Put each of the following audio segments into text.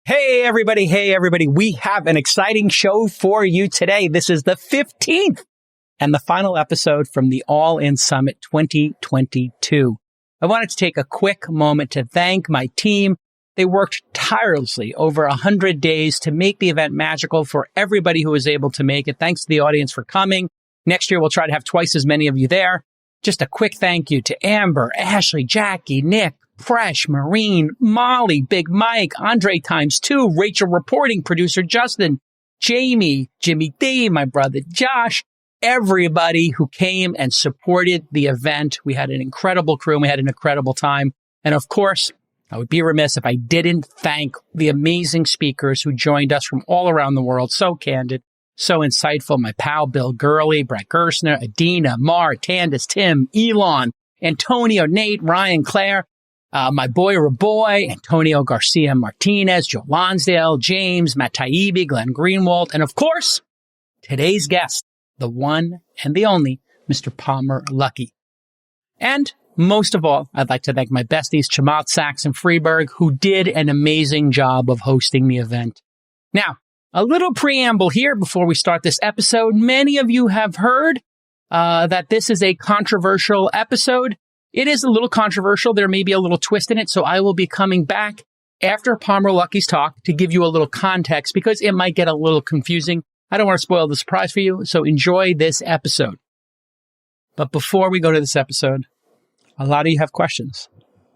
Hey, everybody. Hey, everybody. We have an exciting show for you today. This is the 15th and the final episode from the All In Summit 2022. I wanted to take a quick moment to thank my team. They worked tirelessly over 100 days to make the event magical for everybody who was able to make it. Thanks to the audience for coming. Next year, we'll try to have twice as many of you there. Just a quick thank you to Amber, Ashley, Jackie, Nick, Fresh, Marine, Molly, Big Mike, Andre ×2, Rachel reporting, producer Justin, Jamie, Jimmy D, my brother Josh, everybody who came and supported the event. We had an incredible crew and we had an incredible time. And of course, I would be remiss if I didn't thank the amazing speakers who joined us from all around the world. So candid, so insightful. My pal Bill Gurley, Brett Gerstner, Adina, Mar, Candace, Tim, Elon, Antonio, Nate, Ryan, Claire, my boy Raboy, Antonio Garcia Martinez, Joe Lonsdale, James, Matt Taibbi, Glenn Greenwald, and of course, today's guest, the one and the only Mr. Palmer Luckey. And most of all, I'd like to thank my besties, Chamath, Sachs, and Freeberg, who did an amazing job of hosting the event. Now, a little preamble here before we start this episode. Many of you have heard that this is a controversial episode. It is a little controversial. There may be a little twist in it, so I will be coming back after Palmer Luckey's talk to give you a little context because it might get a little confusing. I don't want to spoil the surprise for you, so enjoy this episode. But before we go to this episode, a lot of you have questions.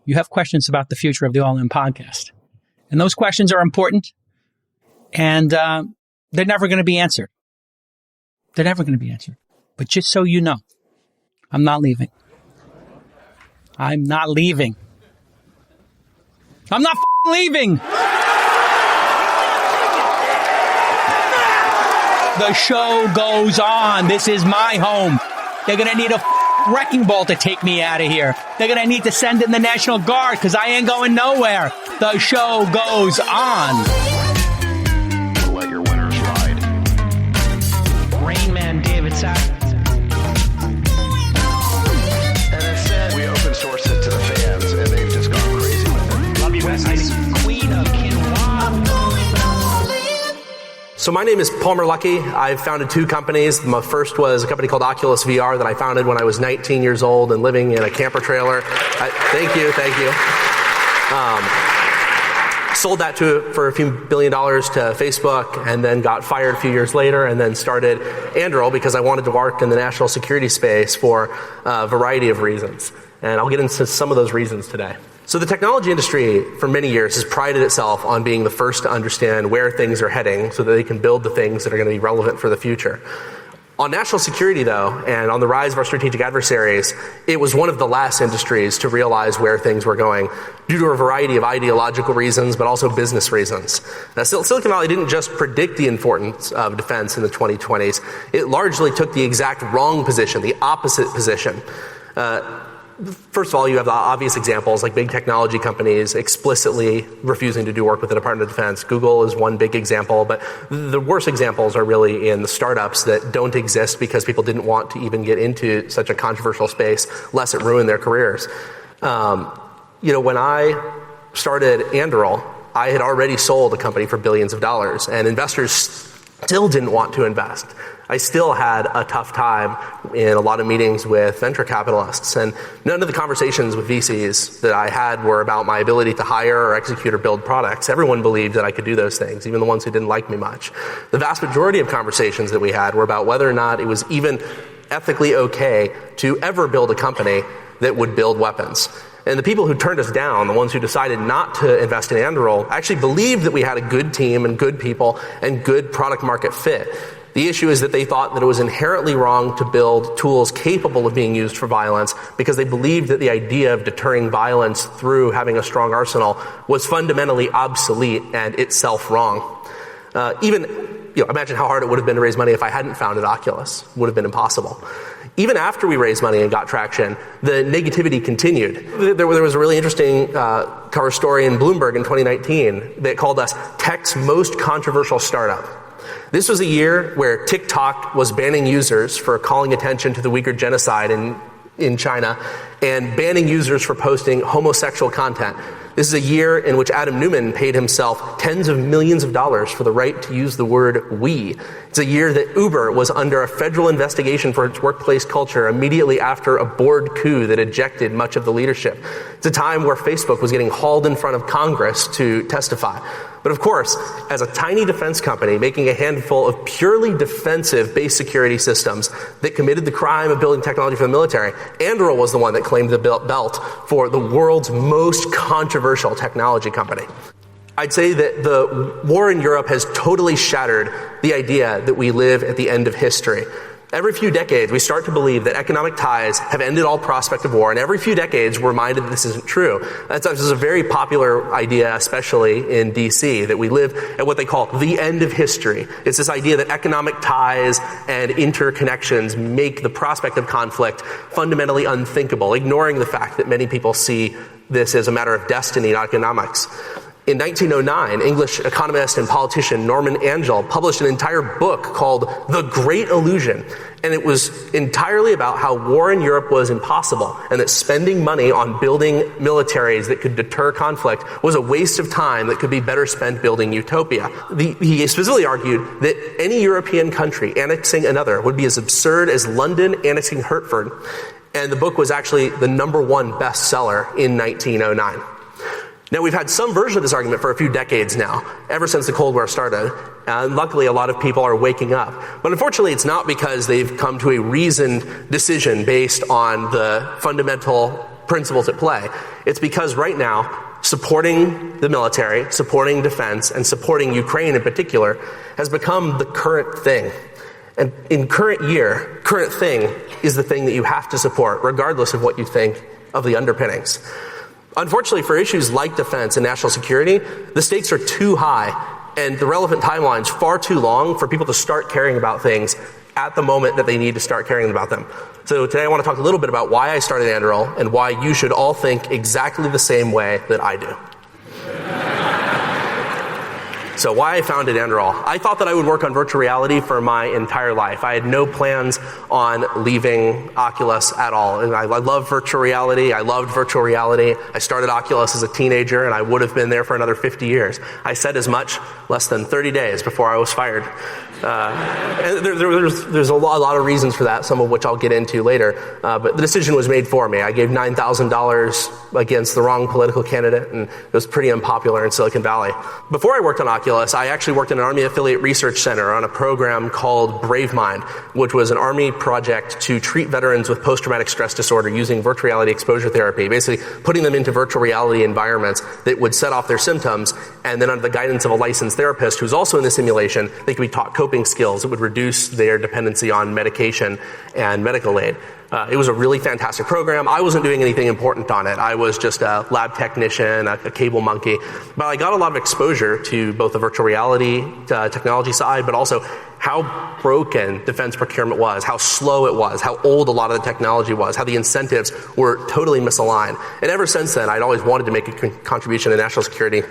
You have questions about the future of the All In podcast. And those questions are important, and they're never going to be answered. They're never going to be answered. But just so you know, I'm not leaving. I'm not leaving. I'm not leaving. The show goes on. This is my home. They're going to need a wrecking ball to take me out of here. They're going to need to send in the National Guard because I ain't going nowhere. The show goes on. Let your winners ride. Rain Man David Sack. We open source it to the fans, and they've just gone crazy with it. Love you, Bestie. Queen of Quinoa. So my name is Palmer Luckey. I've founded two companies. My first was a company called Oculus VR that I founded when I was 19 years old and living in a camper trailer. Thank you. Sold that for a few $1 billion to Facebook and then got fired a few years later and then started Anduril because I wanted to work in the national security space for a variety of reasons. And I'll get into some of those reasons today. So the technology industry for many years has prided itself on being the first to understand where things are heading so that they can build the things that are going to be relevant for the future. On national security, though, and on the rise of our strategic adversaries, it was one of the last industries to realize where things were going due to a variety of ideological reasons, but also business reasons. Now, Silicon Valley didn't just predict the importance of defense in the 2020s. It largely took the exact wrong position, the opposite position. First of all, you have the obvious examples like big technology companies explicitly refusing to do work with the Department of Defense. Google is one big example, but the worst examples are really in the startups that don't exist because people didn't want to even get into such a controversial space, lest it ruin their careers. When I started Anduril, I had already sold a company for billions of dollars, and investors still didn't want to invest. I still had a tough time in a lot of meetings with venture capitalists, and none of the conversations with VCs that I had were about my ability to hire or execute or build products. Everyone believed that I could do those things, even the ones who didn't like me much. The vast majority of conversations that we had were about whether or not it was even ethically okay to ever build a company that would build weapons. And the people who turned us down, the ones who decided not to invest in Anduril, actually believed that we had a good team and good people and good product market fit. The issue is that they thought that it was inherently wrong to build tools capable of being used for violence because they believed that the idea of deterring violence through having a strong arsenal was fundamentally obsolete and itself wrong. Imagine how hard it would have been to raise money if I hadn't founded Oculus. It would have been impossible. Even after we raised money and got traction, the negativity continued. There was a really interesting cover story in Bloomberg in 2019 that called us Tech's most controversial startup. This was a year where TikTok was banning users for calling attention to the Uyghur genocide in China and banning users for posting homosexual content. This is a year in which Adam Neumann paid himself tens of millions of dollars for the right to use the word we. It's a year that Uber was under a federal investigation for its workplace culture immediately after a board coup that ejected much of the leadership. It's a time where Facebook was getting hauled in front of Congress to testify. But of course, as a tiny defense company making a handful of purely defensive base security systems that committed the crime of building technology for the military, Anduril was the one that claimed the belt for the world's most controversial technology company. I'd say that the war in Europe has totally shattered the idea that we live at the end of history. Every few decades, we start to believe that economic ties have ended all prospect of war, and every few decades, we're reminded that this isn't true. This is a very popular idea, especially in D.C., that we live at what they call the end of history. It's this idea that economic ties and interconnections make the prospect of conflict fundamentally unthinkable, ignoring the fact that many people see this as a matter of destiny, not economics. In 1909, English economist and politician Norman Angell published an entire book called The Great Illusion, and it was entirely about how war in Europe was impossible and that spending money on building militaries that could deter conflict was a waste of time that could be better spent building utopia. He specifically argued that any European country annexing another would be as absurd as London annexing Hertford, and the book was actually the #1 bestseller in 1909. Now, we've had some version of this argument for a few decades now, ever since the Cold War started, and luckily a lot of people are waking up. But unfortunately, it's not because they've come to a reasoned decision based on the fundamental principles at play. It's because right now, supporting the military, supporting defense, and supporting Ukraine in particular has become the current thing. And in current thing is the thing that you have to support, regardless of what you think of the underpinnings. Unfortunately, for issues like defense and national security, the stakes are too high and the relevant timeline's far too long for people to start caring about things at the moment that they need to start caring about them. So today I want to talk a little bit about why I started Anduril and why you should all think exactly the same way that I do. So why I founded Anduril. I thought that I would work on virtual reality for my entire life. I had no plans on leaving Oculus at all. And I love virtual reality. I loved virtual reality. I started Oculus as a teenager, and I would have been there for another 50 years. I said as much less than 30 days before I was fired. And there's a lot of reasons for that, some of which I'll get into later. But the decision was made for me. I gave $9,000 against the wrong political candidate, and it was pretty unpopular in Silicon Valley. Before I worked on Oculus, I actually worked in an Army affiliate research center on a program called BraveMind, which was an Army project to treat veterans with post-traumatic stress disorder using virtual reality exposure therapy, basically putting them into virtual reality environments that would set off their symptoms, and then under the guidance of a licensed therapist who's also in the simulation, they could be taught coping skills that would reduce their dependency on medication and medical aid. It was a really fantastic program. I wasn't doing anything important on it. I was just a lab technician, a cable monkey. But I got a lot of exposure to both the virtual reality technology side, but also how broken defense procurement was, how slow it was, how old a lot of the technology was, how the incentives were totally misaligned. And ever since then, I'd always wanted to make a contribution to national security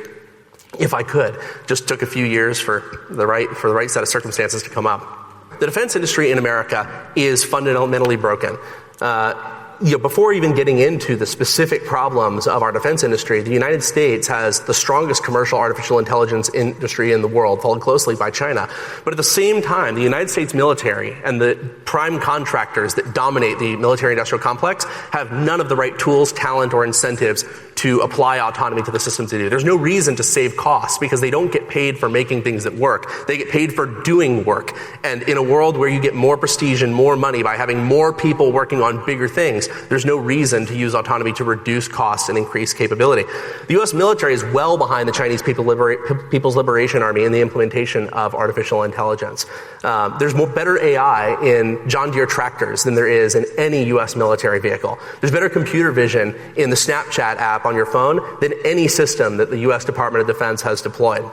if I could. Just took a few years for the right set of circumstances to come up. The defense industry in America is fundamentally broken. Before even getting into the specific problems of our defense industry, the United States has the strongest commercial artificial intelligence industry in the world, followed closely by China. But at the same time, the United States military and the prime contractors that dominate the military-industrial complex have none of the right tools, talent, or incentives to apply autonomy to the systems they do. There's no reason to save costs because they don't get paid for making things that work. They get paid for doing work. And in a world where you get more prestige and more money by having more people working on bigger things, there's no reason to use autonomy to reduce costs and increase capability. The U.S. military is well behind the Chinese People's Liberation Army in the implementation of artificial intelligence. There's better AI in John Deere tractors than there is in any U.S. military vehicle. There's better computer vision in the Snapchat app on your phone than any system that the U.S. Department of Defense has deployed.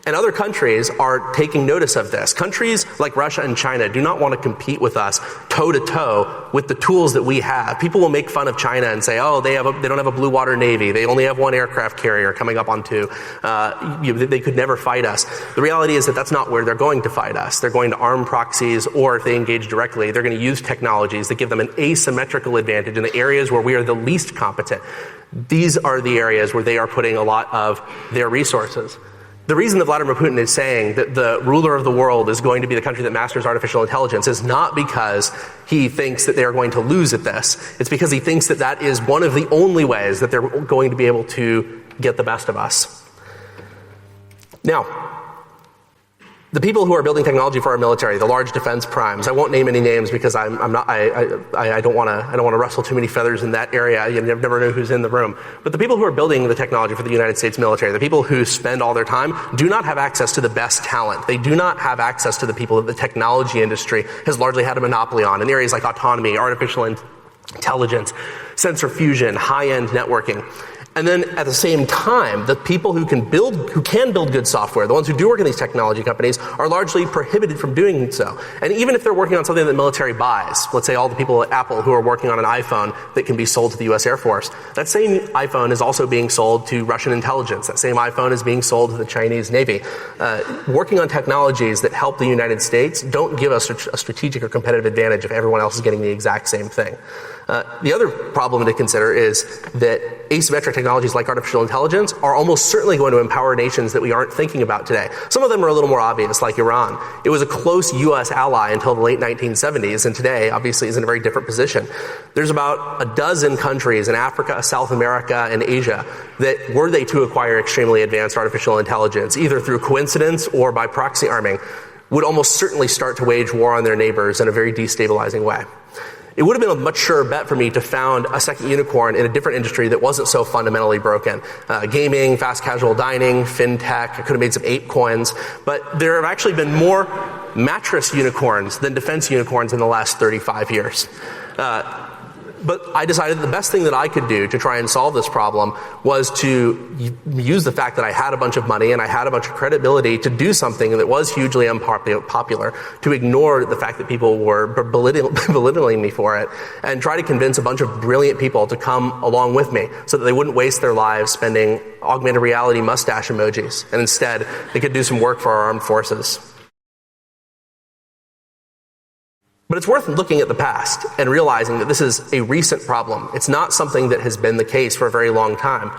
And other countries are taking notice of this. Countries like Russia and China do not want to compete with us toe-to-toe with the tools that we have. People will make fun of China and say, oh, they don't have a blue water navy. They only have one aircraft carrier coming up on two. They could never fight us. The reality is that that's not where they're going to fight us. They're going to arm proxies, or if they engage directly, they're going to use technologies that give them an asymmetrical advantage in the areas where we are the least competent. These are the areas where they are putting a lot of their resources. The reason that Vladimir Putin is saying that the ruler of the world is going to be the country that masters artificial intelligence is not because he thinks that they are going to lose at this. It's because he thinks that that is one of the only ways that they're going to be able to get the best of us. Now, the people who are building technology for our military, the large defense primes, I won't name any names because I don't want to rustle too many feathers in that area. You never know who's in the room. But the people who are building the technology for the United States military, the people who spend all their time, do not have access to the best talent. They do not have access to the people that the technology industry has largely had a monopoly on in areas like autonomy, artificial intelligence, sensor fusion, high-end networking. And then at the same time, the people who can build good software, the ones who do work in these technology companies, are largely prohibited from doing so. And even if they're working on something that the military buys, let's say all the people at Apple who are working on an iPhone that can be sold to the US Air Force, that same iPhone is also being sold to Russian intelligence. That same iPhone is being sold to the Chinese Navy. Working on technologies that help the United States don't give us a strategic or competitive advantage if everyone else is getting the exact same thing. The other problem to consider is that asymmetric technologies like artificial intelligence are almost certainly going to empower nations that we aren't thinking about today. Some of them are a little more obvious, like Iran. It was a close U.S. ally until the late 1970s, and today, obviously, is in a very different position. There's about a dozen countries in Africa, South America, and Asia that, were they to acquire extremely advanced artificial intelligence, either through coincidence or by proxy arming, would almost certainly start to wage war on their neighbors in a very destabilizing way. It would have been a much surer bet for me to found a second unicorn in a different industry that wasn't so fundamentally broken. Gaming, fast casual dining, fintech, I could have made some ape coins, but there have actually been more mattress unicorns than defense unicorns in the last 35 years. But I decided the best thing that I could do to try and solve this problem was to use the fact that I had a bunch of money and I had a bunch of credibility to do something that was hugely unpopular, to ignore the fact that people were belittling me for it, and try to convince a bunch of brilliant people to come along with me so that they wouldn't waste their lives spending augmented reality mustache emojis, and instead they could do some work for our armed forces. But it's worth looking at the past and realizing that this is a recent problem. It's not something that has been the case for a very long time.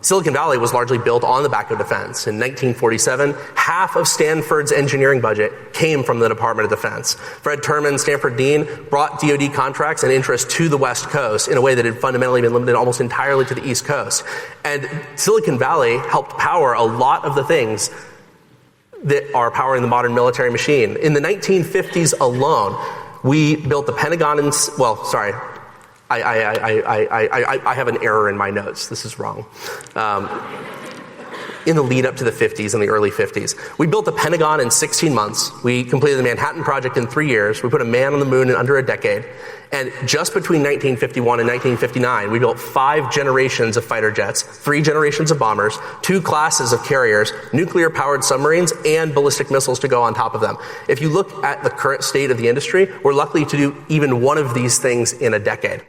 Silicon Valley was largely built on the back of defense. In 1947, half of Stanford's engineering budget came from the Department of Defense. Fred Terman, Stanford Dean, brought DoD contracts and interest to the West Coast in a way that had fundamentally been limited almost entirely to the East Coast. And Silicon Valley helped power a lot of the things that are powering the modern military machine. In the 1950s alone, we built the Pentagon I have an error in my notes. This is wrong. In the lead up to the 50s, in the early 50s. We built the Pentagon in 16 months. We completed the Manhattan Project in 3 years. We put a man on the moon in under a decade. And just between 1951 and 1959, we built 5 generations of fighter jets, 3 generations of bombers, 2 classes of carriers, nuclear-powered submarines, and ballistic missiles to go on top of them. If you look at the current state of the industry, we're lucky to do even one of these things in a decade.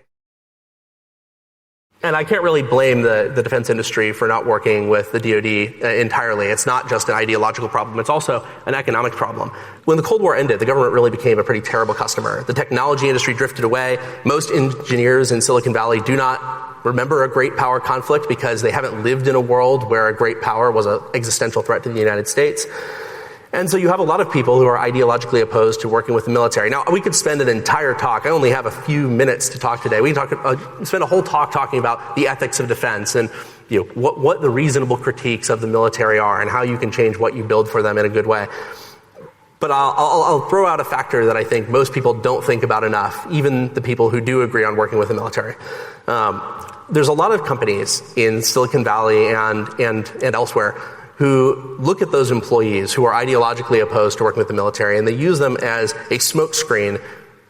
And I can't really blame the defense industry for not working with the DoD entirely. It's not just an ideological problem, it's also an economic problem. When the Cold War ended, the government really became a pretty terrible customer. The technology industry drifted away. Most engineers in Silicon Valley do not remember a great power conflict because they haven't lived in a world where a great power was an existential threat to the United States. And so you have a lot of people who are ideologically opposed to working with the military. Now, we could spend an entire talk. I only have a few minutes to talk today. We can spend a whole talk talking about the ethics of defense and what the reasonable critiques of the military are and how you can change what you build for them in a good way. But I'll throw out a factor that I think most people don't think about enough, even the people who do agree on working with the military. There's a lot of companies in Silicon Valley and elsewhere who look at those employees who are ideologically opposed to working with the military, and they use them as a smokescreen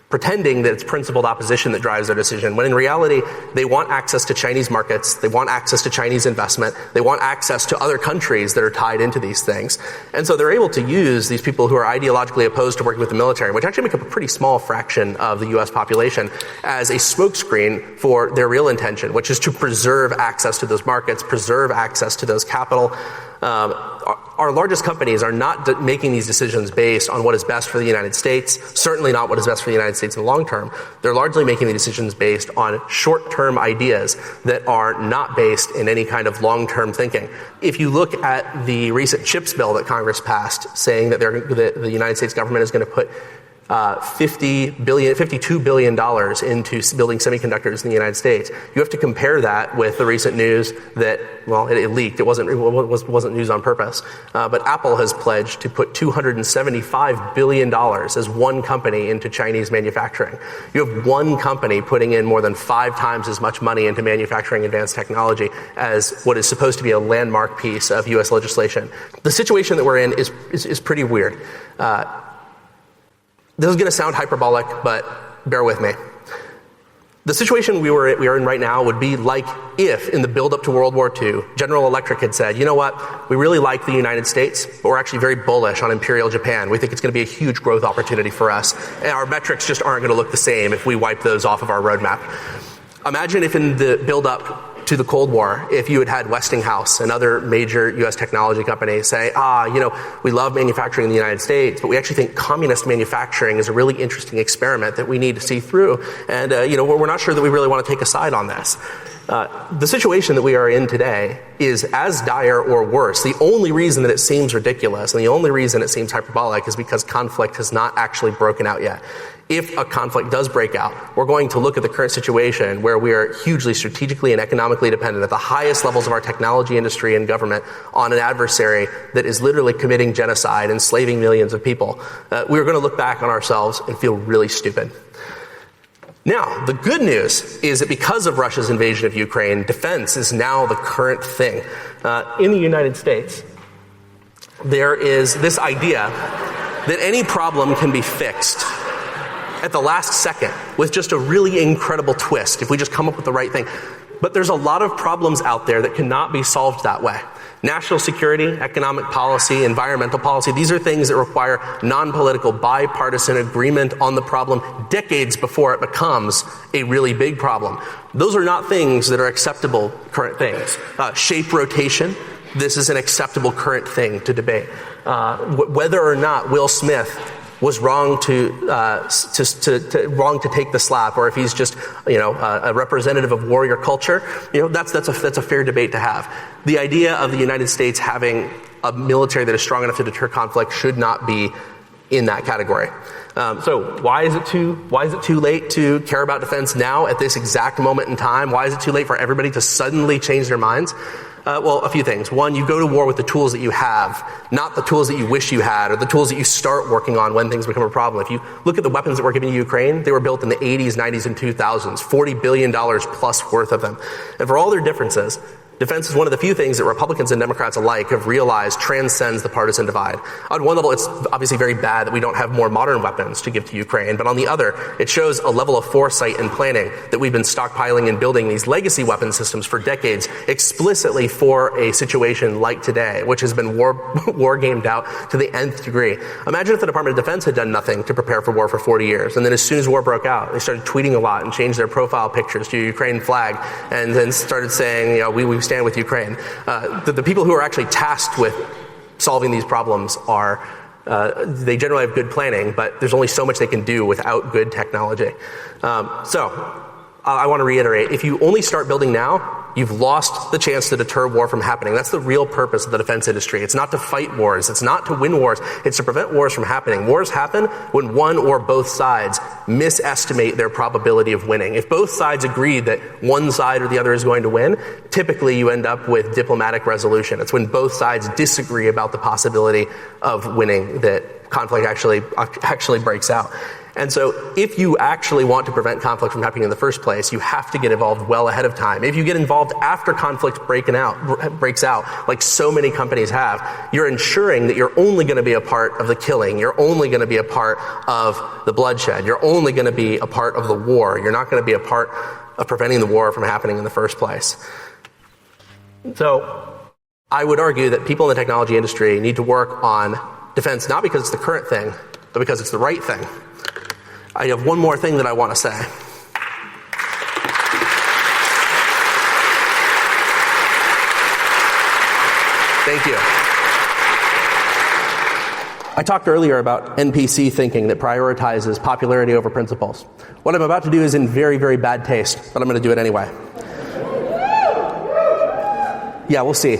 pretending that it's principled opposition that drives their decision, when in reality, they want access to Chinese markets, they want access to Chinese investment, they want access to other countries that are tied into these things. And so they're able to use these people who are ideologically opposed to working with the military, which actually make up a pretty small fraction of the U.S. population, as a smokescreen for their real intention, which is to preserve access to those markets, preserve access to those capital. Our largest companies are not making these decisions based on what is best for the United States, certainly not what is best for the United States in the long term. They're largely making the decisions based on short-term ideas that are not based in any kind of long-term thinking. If you look at the recent CHIPS bill that Congress passed, saying that the United States government is going to put $52 billion into building semiconductors in the United States. You have to compare that with the recent news that, well, it leaked. It wasn't news on purpose. But Apple has pledged to put $275 billion as one company into Chinese manufacturing. You have one company putting in more than 5 times as much money into manufacturing advanced technology as what is supposed to be a landmark piece of U.S. legislation. The situation that we're in is pretty weird. This is going to sound hyperbolic, but bear with me. The situation we are in right now would be like if, in the build-up to World War II, General Electric had said, you know what, we really like the United States, but we're actually very bullish on Imperial Japan. We think it's going to be a huge growth opportunity for us, and our metrics just aren't going to look the same if we wipe those off of our roadmap. Imagine if in the build-up to the Cold War, if you had Westinghouse and other major U.S. technology companies say, we love manufacturing in the United States, but we actually think communist manufacturing is a really interesting experiment that we need to see through. And, we're not sure that we really want to take a side on this. The situation that we are in today is as dire or worse. The only reason that it seems ridiculous and the only reason it seems hyperbolic is because conflict has not actually broken out yet. If a conflict does break out, we're going to look at the current situation where we are hugely strategically and economically dependent at the highest levels of our technology industry and government on an adversary that is literally committing genocide, enslaving millions of people. We're going to look back on ourselves and feel really stupid. Now, the good news is that because of Russia's invasion of Ukraine, defense is now the current thing. In the United States, there is this idea that any problem can be fixed at the last second with just a really incredible twist if we just come up with the right thing. But there's a lot of problems out there that cannot be solved that way. National security, economic policy, environmental policy, these are things that require non-political, bipartisan agreement on the problem decades before it becomes a really big problem. Those are not things that are acceptable current things. Shape rotation, this is an acceptable current thing to debate. Whether or not Will Smith was wrong to take the slap, or if he's just a representative of warrior culture, that's a fair debate to have. The idea of the United States having a military that is strong enough to deter conflict should not be in that category. So why is it too late to care about defense now at this exact moment in time? Why is it too late for everybody to suddenly change their minds? Well, a few things. One, you go to war with the tools that you have, not the tools that you wish you had, or the tools that you start working on when things become a problem. If you look at the weapons that we're giving to Ukraine, they were built in the 80s, 90s, and 2000s, $40 billion plus worth of them. And for all their differences, defense is one of the few things that Republicans and Democrats alike have realized transcends the partisan divide. On one level, it's obviously very bad that we don't have more modern weapons to give to Ukraine, but on the other, it shows a level of foresight and planning that we've been stockpiling and building these legacy weapon systems for decades explicitly for a situation like today, which has been war gamed out to the nth degree. Imagine if the Department of Defense had done nothing to prepare for war for 40 years, and then as soon as war broke out, they started tweeting a lot and changed their profile pictures to a Ukraine flag, and then started saying, we stand with Ukraine. The people who are actually tasked with solving these problems are, they generally have good planning, but there's only so much they can do without good technology. I want to reiterate, if you only start building now, you've lost the chance to deter war from happening. That's the real purpose of the defense industry. It's not to fight wars. It's not to win wars. It's to prevent wars from happening. Wars happen when one or both sides misestimate their probability of winning. If both sides agree that one side or the other is going to win, typically you end up with diplomatic resolution. It's when both sides disagree about the possibility of winning that conflict actually breaks out. And so if you actually want to prevent conflict from happening in the first place, you have to get involved well ahead of time. If you get involved after conflict breaks out, like so many companies have, you're ensuring that you're only going to be a part of the killing. You're only going to be a part of the bloodshed. You're only going to be a part of the war. You're not going to be a part of preventing the war from happening in the first place. So I would argue that people in the technology industry need to work on defense, not because it's the current thing, but because it's the right thing. I have one more thing that I want to say. Thank you. I talked earlier about NPC thinking that prioritizes popularity over principles. What I'm about to do is in very, very bad taste, but I'm going to do it anyway. Yeah, we'll see.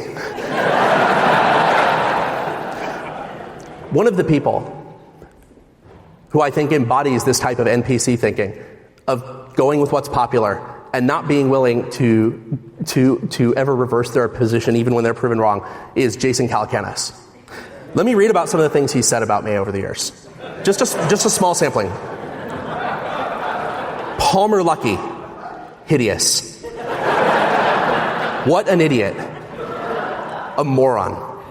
One of the people who I think embodies this type of NPC thinking, of going with what's popular and not being willing to ever reverse their position even when they're proven wrong, is Jason Calacanis. Let me read about some of the things he said about me over the years. Just a small sampling. Palmer Luckey, hideous. What an idiot. A moron.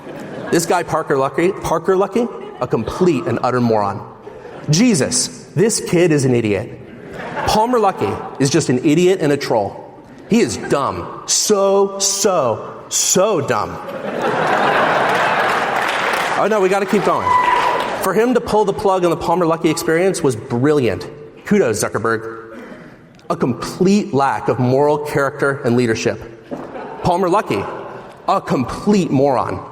This guy Parker Luckey, a complete and utter moron. Jesus, this kid is an idiot. Palmer Luckey is just an idiot and a troll. He is dumb. So dumb. Oh no, we gotta keep going. For him to pull the plug on the Palmer Luckey experience was brilliant. Kudos, Zuckerberg. A complete lack of moral character and leadership. Palmer Luckey, a complete moron.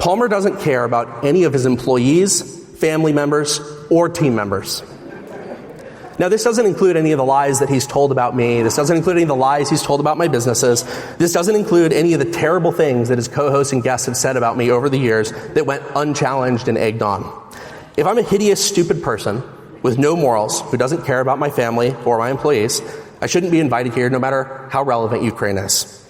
Palmer doesn't care about any of his employees, family members, or team members. Now, this doesn't include any of the lies that he's told about me. This doesn't include any of the lies he's told about my businesses. This doesn't include any of the terrible things that his co-hosts and guests have said about me over the years that went unchallenged and egged on. If I'm a hideous, stupid person with no morals who doesn't care about my family or my employees, I shouldn't be invited here no matter how relevant Ukraine is.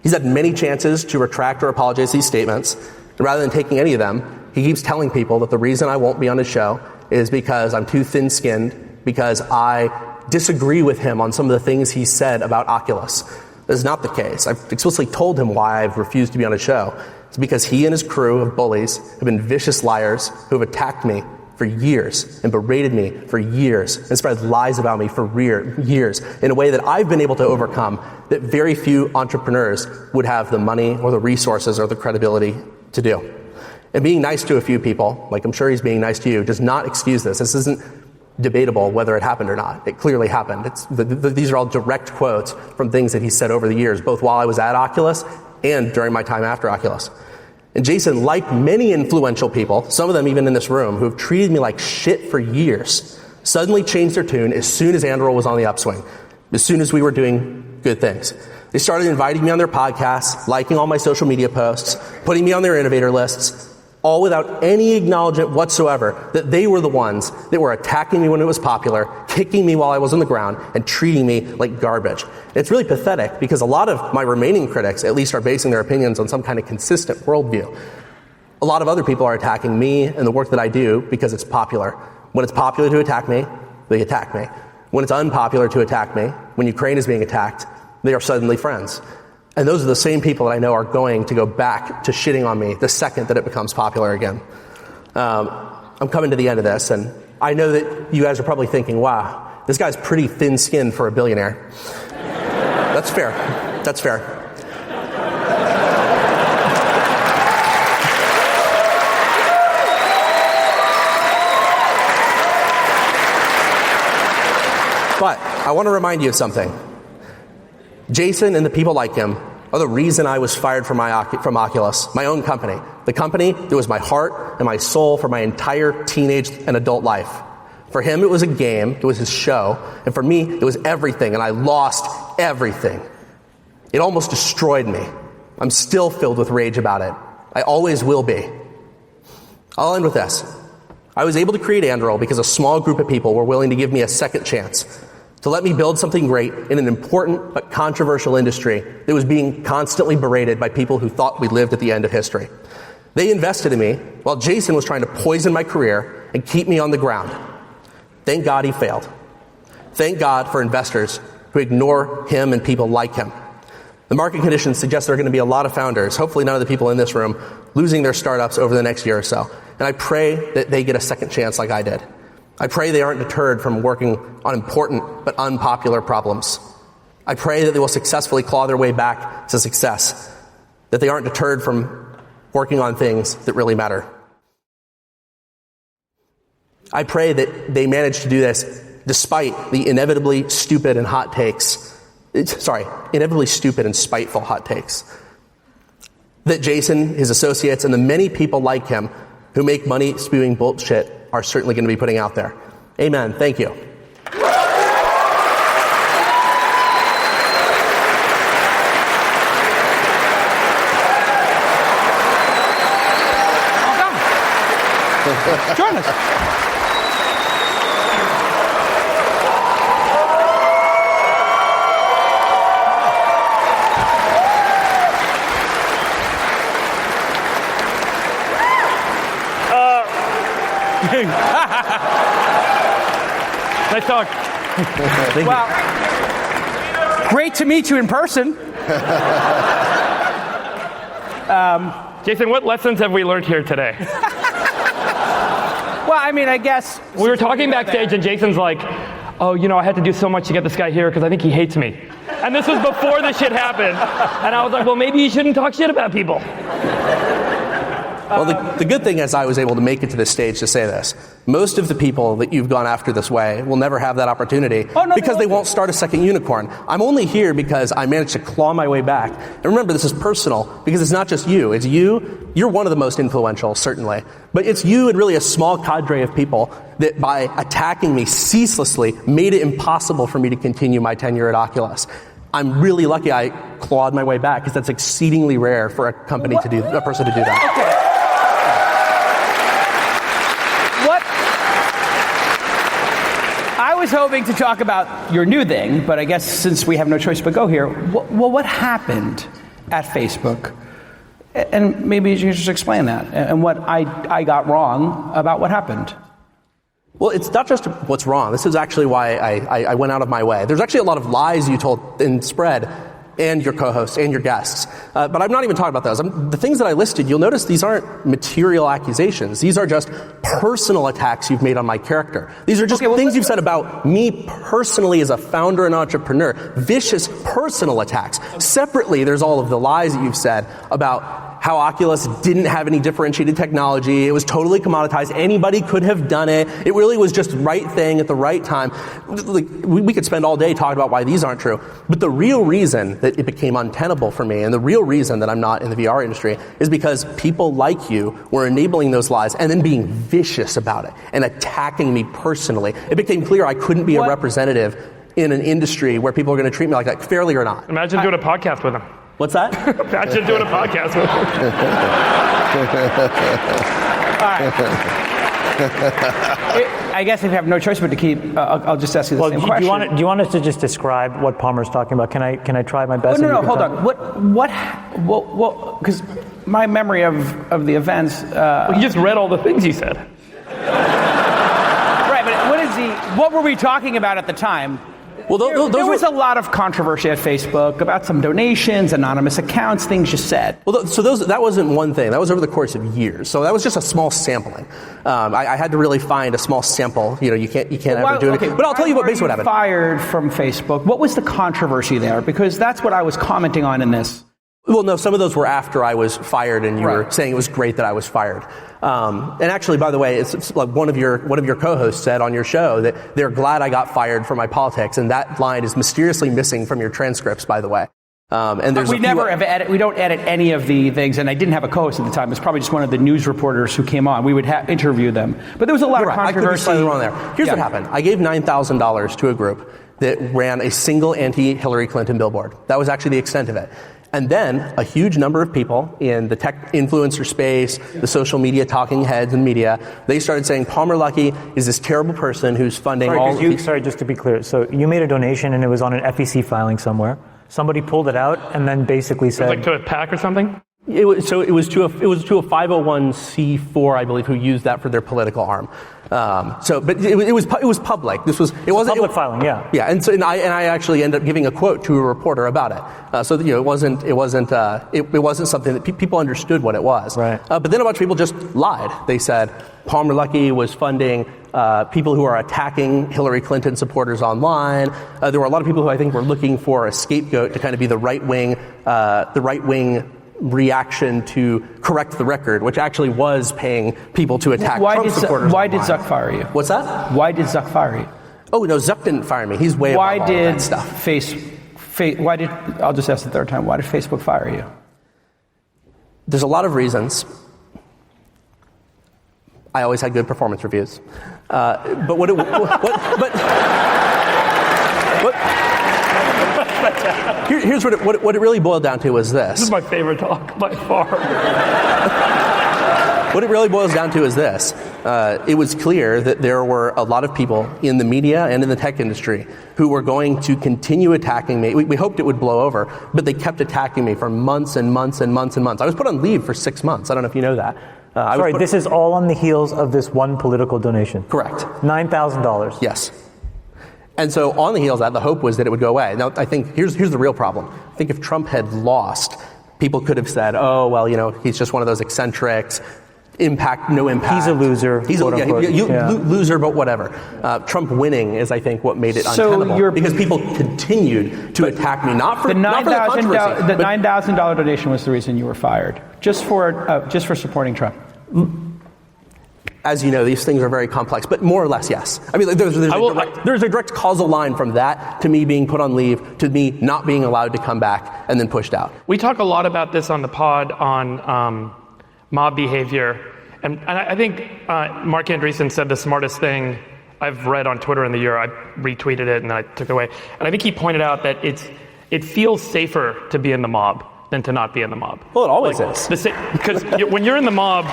He's had many chances to retract or apologize to these statements, and rather than taking any of them, he keeps telling people that the reason I won't be on his show is because I'm too thin-skinned, because I disagree with him on some of the things he said about Oculus. That is not the case. I've explicitly told him why I've refused to be on his show. It's because he and his crew of bullies have been vicious liars who have attacked me for years and berated me for years and spread lies about me for years in a way that I've been able to overcome that very few entrepreneurs would have the money or the resources or the credibility to do. And being nice to a few people, like I'm sure he's being nice to you, does not excuse this. This isn't debatable whether it happened or not. It clearly happened. These are all direct quotes from things that he said over the years, both while I was at Oculus and during my time after Oculus. And Jason, like many influential people, some of them even in this room, who have treated me like shit for years, suddenly changed their tune as soon as Anduril was on the upswing, as soon as we were doing good things. They started inviting me on their podcasts, liking all my social media posts, putting me on their innovator lists, all without any acknowledgement whatsoever that they were the ones that were attacking me when it was popular, kicking me while I was on the ground, and treating me like garbage. It's really pathetic because a lot of my remaining critics at least are basing their opinions on some kind of consistent worldview. A lot of other people are attacking me and the work that I do because it's popular. When it's popular to attack me, they attack me. When it's unpopular to attack me, when Ukraine is being attacked, they are suddenly friends. And those are the same people that I know are going to go back to shitting on me the second that it becomes popular again. I'm coming to the end of this, and I know that you guys are probably thinking, wow, this guy's pretty thin-skinned for a billionaire. That's fair. That's fair. But I want to remind you of something. Jason and the people like him are the reason I was fired from Oculus, my own company. The company that was my heart and my soul for my entire teenage and adult life. For him, it was a game. It was his show. And for me, it was everything. And I lost everything. It almost destroyed me. I'm still filled with rage about it. I always will be. I'll end with this. I was able to create Anduril because a small group of people were willing to give me a second chance, to let me build something great in an important but controversial industry that was being constantly berated by people who thought we lived at the end of history. They invested in me while Jason was trying to poison my career and keep me on the ground. Thank God he failed. Thank God for investors who ignore him and people like him. The market conditions suggest there are going to be a lot of founders, hopefully none of the people in this room, losing their startups over the next year or so. And I pray that they get a second chance like I did. I pray they aren't deterred from working on important but unpopular problems. I pray that they will successfully claw their way back to success, that they aren't deterred from working on things that really matter. I pray that they manage to do this despite the inevitably stupid and spiteful hot takes. That Jason, his associates, and the many people like him who make money spewing bullshit are certainly going to be putting out there. Amen. Thank you. Join us. Nice talk. Well, great to meet you in person. Jason, what lessons have we learned here today? Well, I mean, I guess We were talking backstage and Jason's like, oh, I had to do so much to get this guy here because I think he hates me. And this was before this shit happened. And I was like, well, maybe you shouldn't talk shit about people. Well, the good thing is I was able to make it to this stage to say this. Most of the people that you've gone after this way will never have that opportunity because they won't start a second unicorn. I'm only here because I managed to claw my way back. And remember, this is personal because it's not just you. It's you. You're one of the most influential, certainly. But it's you and really a small cadre of people that by attacking me ceaselessly made it impossible for me to continue my tenure at Oculus. I'm really lucky I clawed my way back because that's exceedingly rare for a person to do that. Okay. I was hoping to talk about your new thing, but I guess since we have no choice but go here, what happened at Facebook? And maybe you can just explain that and what I got wrong about what happened. Well, it's not just what's wrong. This is actually why I went out of my way. There's actually a lot of lies you told and spread, and your co-hosts and your guests. But I'm not even talking about those. The things that I listed, you'll notice these aren't material accusations. These are just personal attacks you've made on my character. These are just things you've said about me personally as a founder and entrepreneur. Vicious personal attacks. Separately, there's all of the lies that you've said about how Oculus didn't have any differentiated technology. It was totally commoditized. Anybody could have done it. It really was just the right thing at the right time. We could spend all day talking about why these aren't true. But the real reason that it became untenable for me, and the real reason that I'm not in the VR industry, is because people like you were enabling those lies and then being vicious about it and attacking me personally. It became clear I couldn't be a representative in an industry where people are going to treat me like that, fairly or not. Imagine doing a podcast with him. What's that? Imagine doing a podcast with him. All right. I guess if you have no choice but to keep, I'll just ask you the same question. Do you want us to just describe what Palmer's talking about? Can I try my best? No, hold on. What? Because my memory of the events. You just read all the things you said. Right, but what were we talking about at the time? Well, there was a lot of controversy at Facebook about some donations, anonymous accounts, things you said. Well, that wasn't one thing. That was over the course of years. So that was just a small sampling. I had to really find a small sample. You can't ever do it. But I'll tell you basically what happened. Fired from Facebook. What was the controversy there? Because that's what I was commenting on in this. Well, no, some of those were after I was fired, and you were saying it was great that I was fired. And actually, by the way, it's like one of your co-hosts said on your show that they're glad I got fired for my politics, and that line is mysteriously missing from your transcripts, by the way. And there's we don't edit any of the things, and I didn't have a co-host at the time. It's probably just one of the news reporters who came on. We would interview them, but there was a lot of controversy. I could be slightly wrong there. Here's what happened: I gave $9,000 to a group that ran a single anti-Hillary Clinton billboard. That was actually the extent of it. And then a huge number of people in the tech influencer space, the social media talking heads and media, they started saying Palmer Luckey is this terrible person who's funding Sorry, just to be clear. So you made a donation and it was on an FEC filing somewhere. Somebody pulled it out and then basically said... Like to a PAC or something? It was to a 501c4, I believe, who used that for their political arm. But it was public. It wasn't public filing, yeah. Yeah, and I actually ended up giving a quote to a reporter about it. It wasn't something that people understood what it was. Right. But then a bunch of people just lied. They said Palmer Luckey was funding people who are attacking Hillary Clinton supporters online. There were a lot of people who I think were looking for a scapegoat to kind of be the right wing reaction to correct the record, which actually was paying people to attack Trump supporters. Why did Zuck fire you? What's that? Why did Zuck fire you? Oh no, Zuck didn't fire me. He's way above all of that stuff. I'll just ask the third time. Why did Facebook fire you? There's a lot of reasons. I always had good performance reviews, Here's what it really boiled down to was this. This is my favorite talk by far. What it really boils down to is this. It was clear that there were a lot of people in the media and in the tech industry who were going to continue attacking me. We hoped it would blow over, but they kept attacking me for months and months and months and months. I was put on leave for 6 months. I don't know if you know that. Sorry, this is all on the heels of this one political donation. Correct. $9,000. Yes. And so on the heels of that, the hope was that it would go away. Now, I think here's the real problem. I think if Trump had lost, people could have said, oh, well, he's just one of those eccentrics, no impact. He's a loser. He's loser, but whatever. Trump winning is, I think, what made it untenable. Because people continued to attack me, not for the controversy. The $9,000 donation was the reason you were fired, just for supporting Trump. As you know, these things are very complex, but more or less, yes. I mean, there's a direct causal line from that to me being put on leave to me not being allowed to come back and then pushed out. We talk a lot about this on the pod on mob behavior, and I think Mark Andreessen said the smartest thing I've read on Twitter in the year. I retweeted it and then I took it away. And I think he pointed out that it feels safer to be in the mob than to not be in the mob. Well, it always is. Because when you're in the mob,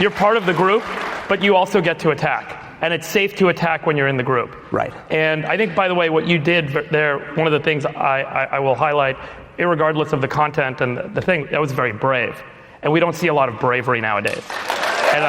you're part of the group, but you also get to attack. And it's safe to attack when you're in the group. Right. And I think, by the way, what you did there, one of the things I will highlight, irregardless of the content and the thing, that was very brave. And we don't see a lot of bravery nowadays. And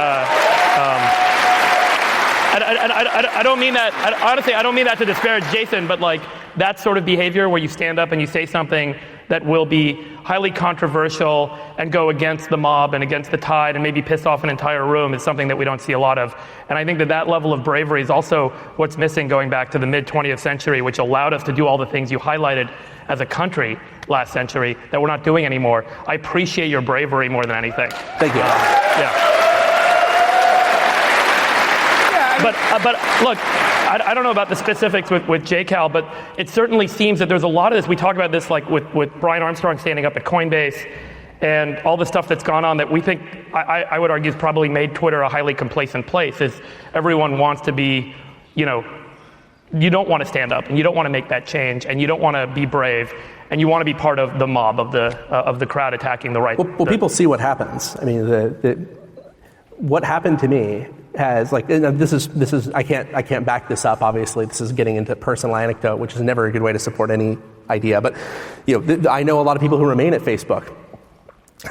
I don't mean that, honestly, I don't mean that to disparage Jason, but like that sort of behavior where you stand up and you say something that will be highly controversial and go against the mob and against the tide and maybe piss off an entire room is something that we don't see a lot of. And I think that level of bravery is also what's missing going back to the mid-20th century, which allowed us to do all the things you highlighted as a country last century that we're not doing anymore. I appreciate your bravery more than anything. Thank you. But look, I don't know about the specifics with JCal, but it certainly seems that there's a lot of this. We talk about this like with Brian Armstrong standing up at Coinbase and all the stuff that's gone on that we think, I would argue, has probably made Twitter a highly complacent place, is everyone wants to be, you don't want to stand up and you don't want to make that change and you don't want to be brave and you want to be part of the mob of the crowd attacking the right. Well, people see what happens. I mean, what happened to me has this is I can't back this up. Obviously, this is getting into personal anecdote, which is never a good way to support any idea. But I know a lot of people who remain at Facebook,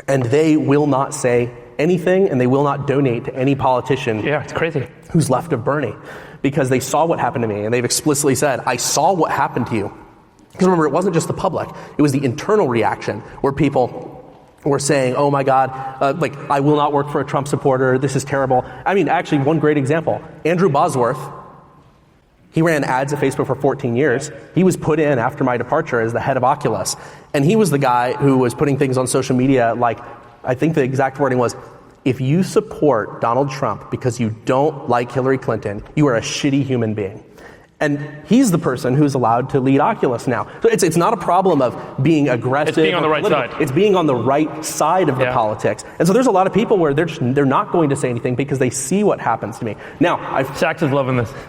and they will not say anything, and they will not donate to any politician. Yeah, it's crazy. Who's left of Bernie, because they saw what happened to me, and they've explicitly said, "I saw what happened to you." Because remember, it wasn't just the public; it was the internal reaction where people were saying, oh my God, I will not work for a Trump supporter, this is terrible. I mean, actually, one great example, Andrew Bosworth, he ran ads at Facebook for 14 years. He was put in after my departure as the head of Oculus. And he was the guy who was putting things on social media like, I think the exact wording was, if you support Donald Trump because you don't like Hillary Clinton, you are a shitty human being. And he's the person who's allowed to lead Oculus now. So it's not a problem of being aggressive. It's being on the right side. It's being on the right side of the politics. And so there's a lot of people where they're not going to say anything because they see what happens to me. Now, Sachs is loving this. When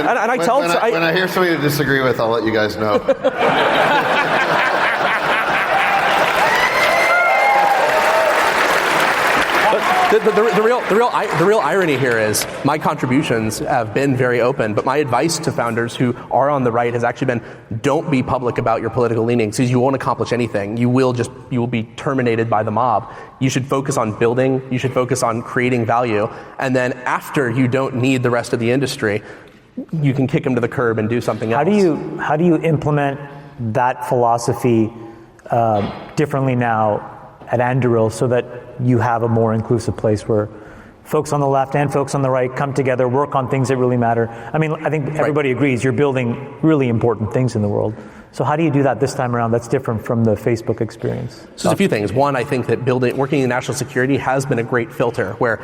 I hear somebody to disagree with, I'll let you guys know. the real irony here is my contributions have been very open, but my advice to founders who are on the right has actually been, don't be public about your political leanings, because you won't accomplish anything. You will be terminated by the mob. You should focus on building. You should focus on creating value, and then after you don't need the rest of the industry, you can kick them to the curb and do something else. How do you implement that philosophy differently now at Anduril so that you have a more inclusive place where folks on the left and folks on the right come together, work on things that really matter? I mean, I think everybody agrees you're building really important things in the world. So how do you do that this time around that's different from the Facebook experience? So there's a few things. One, I think that working in national security has been a great filter where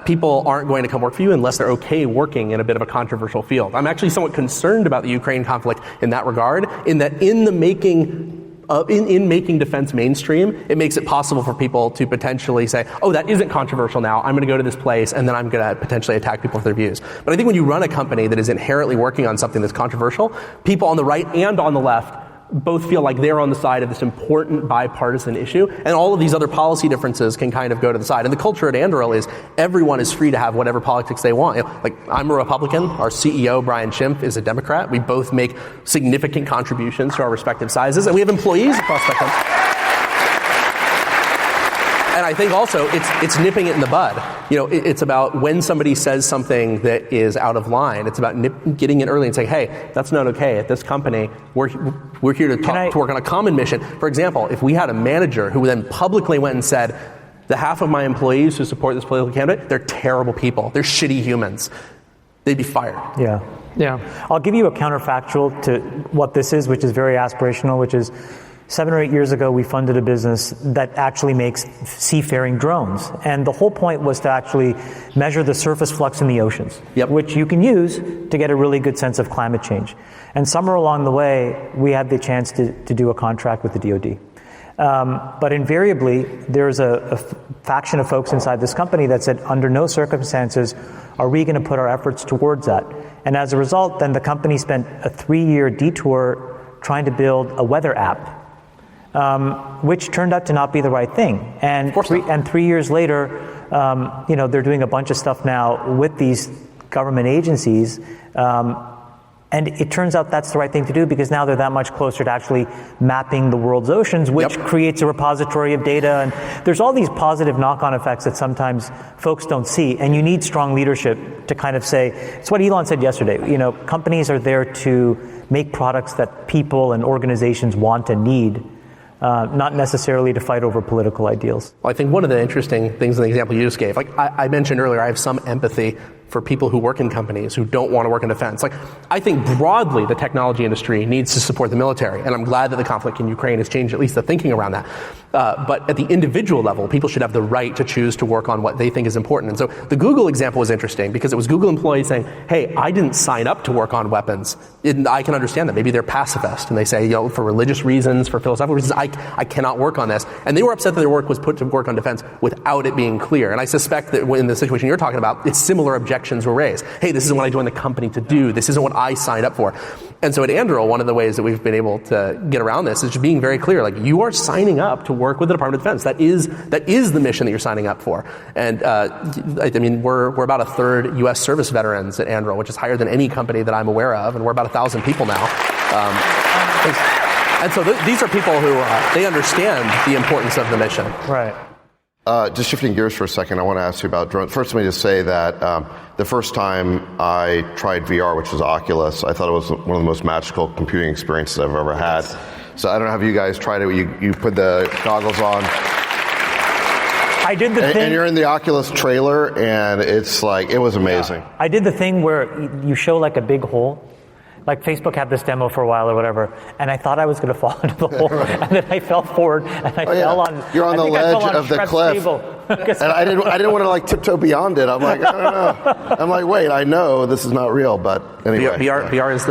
people aren't going to come work for you unless they're okay working in a bit of a controversial field. I'm actually somewhat concerned about the Ukraine conflict in that regard, in that in making defense mainstream, it makes it possible for people to potentially say, oh, that isn't controversial now, I'm going to go to this place, and then I'm going to potentially attack people for their views. But I think when you run a company that is inherently working on something that's controversial, people on the right and on the left both feel like they're on the side of this important bipartisan issue, and all of these other policy differences can kind of go to the side. And the culture at Anduril is everyone is free to have whatever politics they want. Like, I'm a Republican, our CEO, Brian Schimpf, is a Democrat. We both make significant contributions to our respective sizes, and we have employees across the country. And I think also it's nipping it in the bud. It's about when somebody says something that is out of line, it's about getting in early and saying, hey, that's not okay. At this company, we're here to work on a common mission. For example, if we had a manager who then publicly went and said, the half of my employees who support this political candidate, they're terrible people. They're shitty humans. They'd be fired. Yeah. I'll give you a counterfactual to what this is, which is very aspirational, which is 7 or 8 years ago, we funded a business that actually makes seafaring drones. And the whole point was to actually measure the surface flux in the oceans, which you can use to get a really good sense of climate change. And somewhere along the way, we had the chance to do a contract with the DoD. But invariably, there's a faction of folks inside this company that said, under no circumstances are we going to put our efforts towards that. And as a result, then the company spent a 3-year detour trying to build a weather app, which turned out to not be the right thing. And 3 years later, they're doing a bunch of stuff now with these government agencies, and it turns out that's the right thing to do because now they're that much closer to actually mapping the world's oceans, which creates a repository of data. And there's all these positive knock-on effects that sometimes folks don't see, and you need strong leadership to kind of say, it's what Elon said yesterday, companies are there to make products that people and organizations want and need, not necessarily to fight over political ideals. Well, I think one of the interesting things in the example you just gave, like I mentioned earlier, I have some empathy for people who work in companies who don't want to work in defense. Like, I think broadly the technology industry needs to support the military, and I'm glad that the conflict in Ukraine has changed at least the thinking around that. But at the individual level, people should have the right to choose to work on what they think is important. And so the Google example was interesting because it was Google employees saying, hey, I didn't sign up to work on weapons. I can understand that. Maybe they're pacifist, and they say, for religious reasons, for philosophical reasons, I cannot work on this. And they were upset that their work was put to work on defense without it being clear. And I suspect that in the situation you're talking about, it's similar objections were raised. Hey, this isn't what I joined the company to do. This isn't what I signed up for. And so at Anduril, one of the ways that we've been able to get around this is just being very clear. Like, you are signing up to work with the Department of Defense. That is the mission that you're signing up for. And we're about a third U.S. service veterans at Anduril, which is higher than any company that I'm aware of, and we're about 1,000 people now. And so these are people who they understand the importance of the mission. Right. Just shifting gears for a second, I want to ask you about drones. First, let me just say that the first time I tried VR, which was Oculus, I thought it was one of the most magical computing experiences I've ever had. So I don't know, have you guys tried it? You put the goggles on. I did the thing. And you're in the Oculus trailer, and it's like, it was amazing. Yeah. I did the thing where you show like a big hole. Like Facebook had this demo for a while or whatever, and I thought I was going to fall into the hole, and then I fell forward, and I fell on. You're on the ledge of the cliff, and I didn't want to like tiptoe beyond it. I'm like, I don't know. I'm like, wait, I know this is not real, but anyway. VR is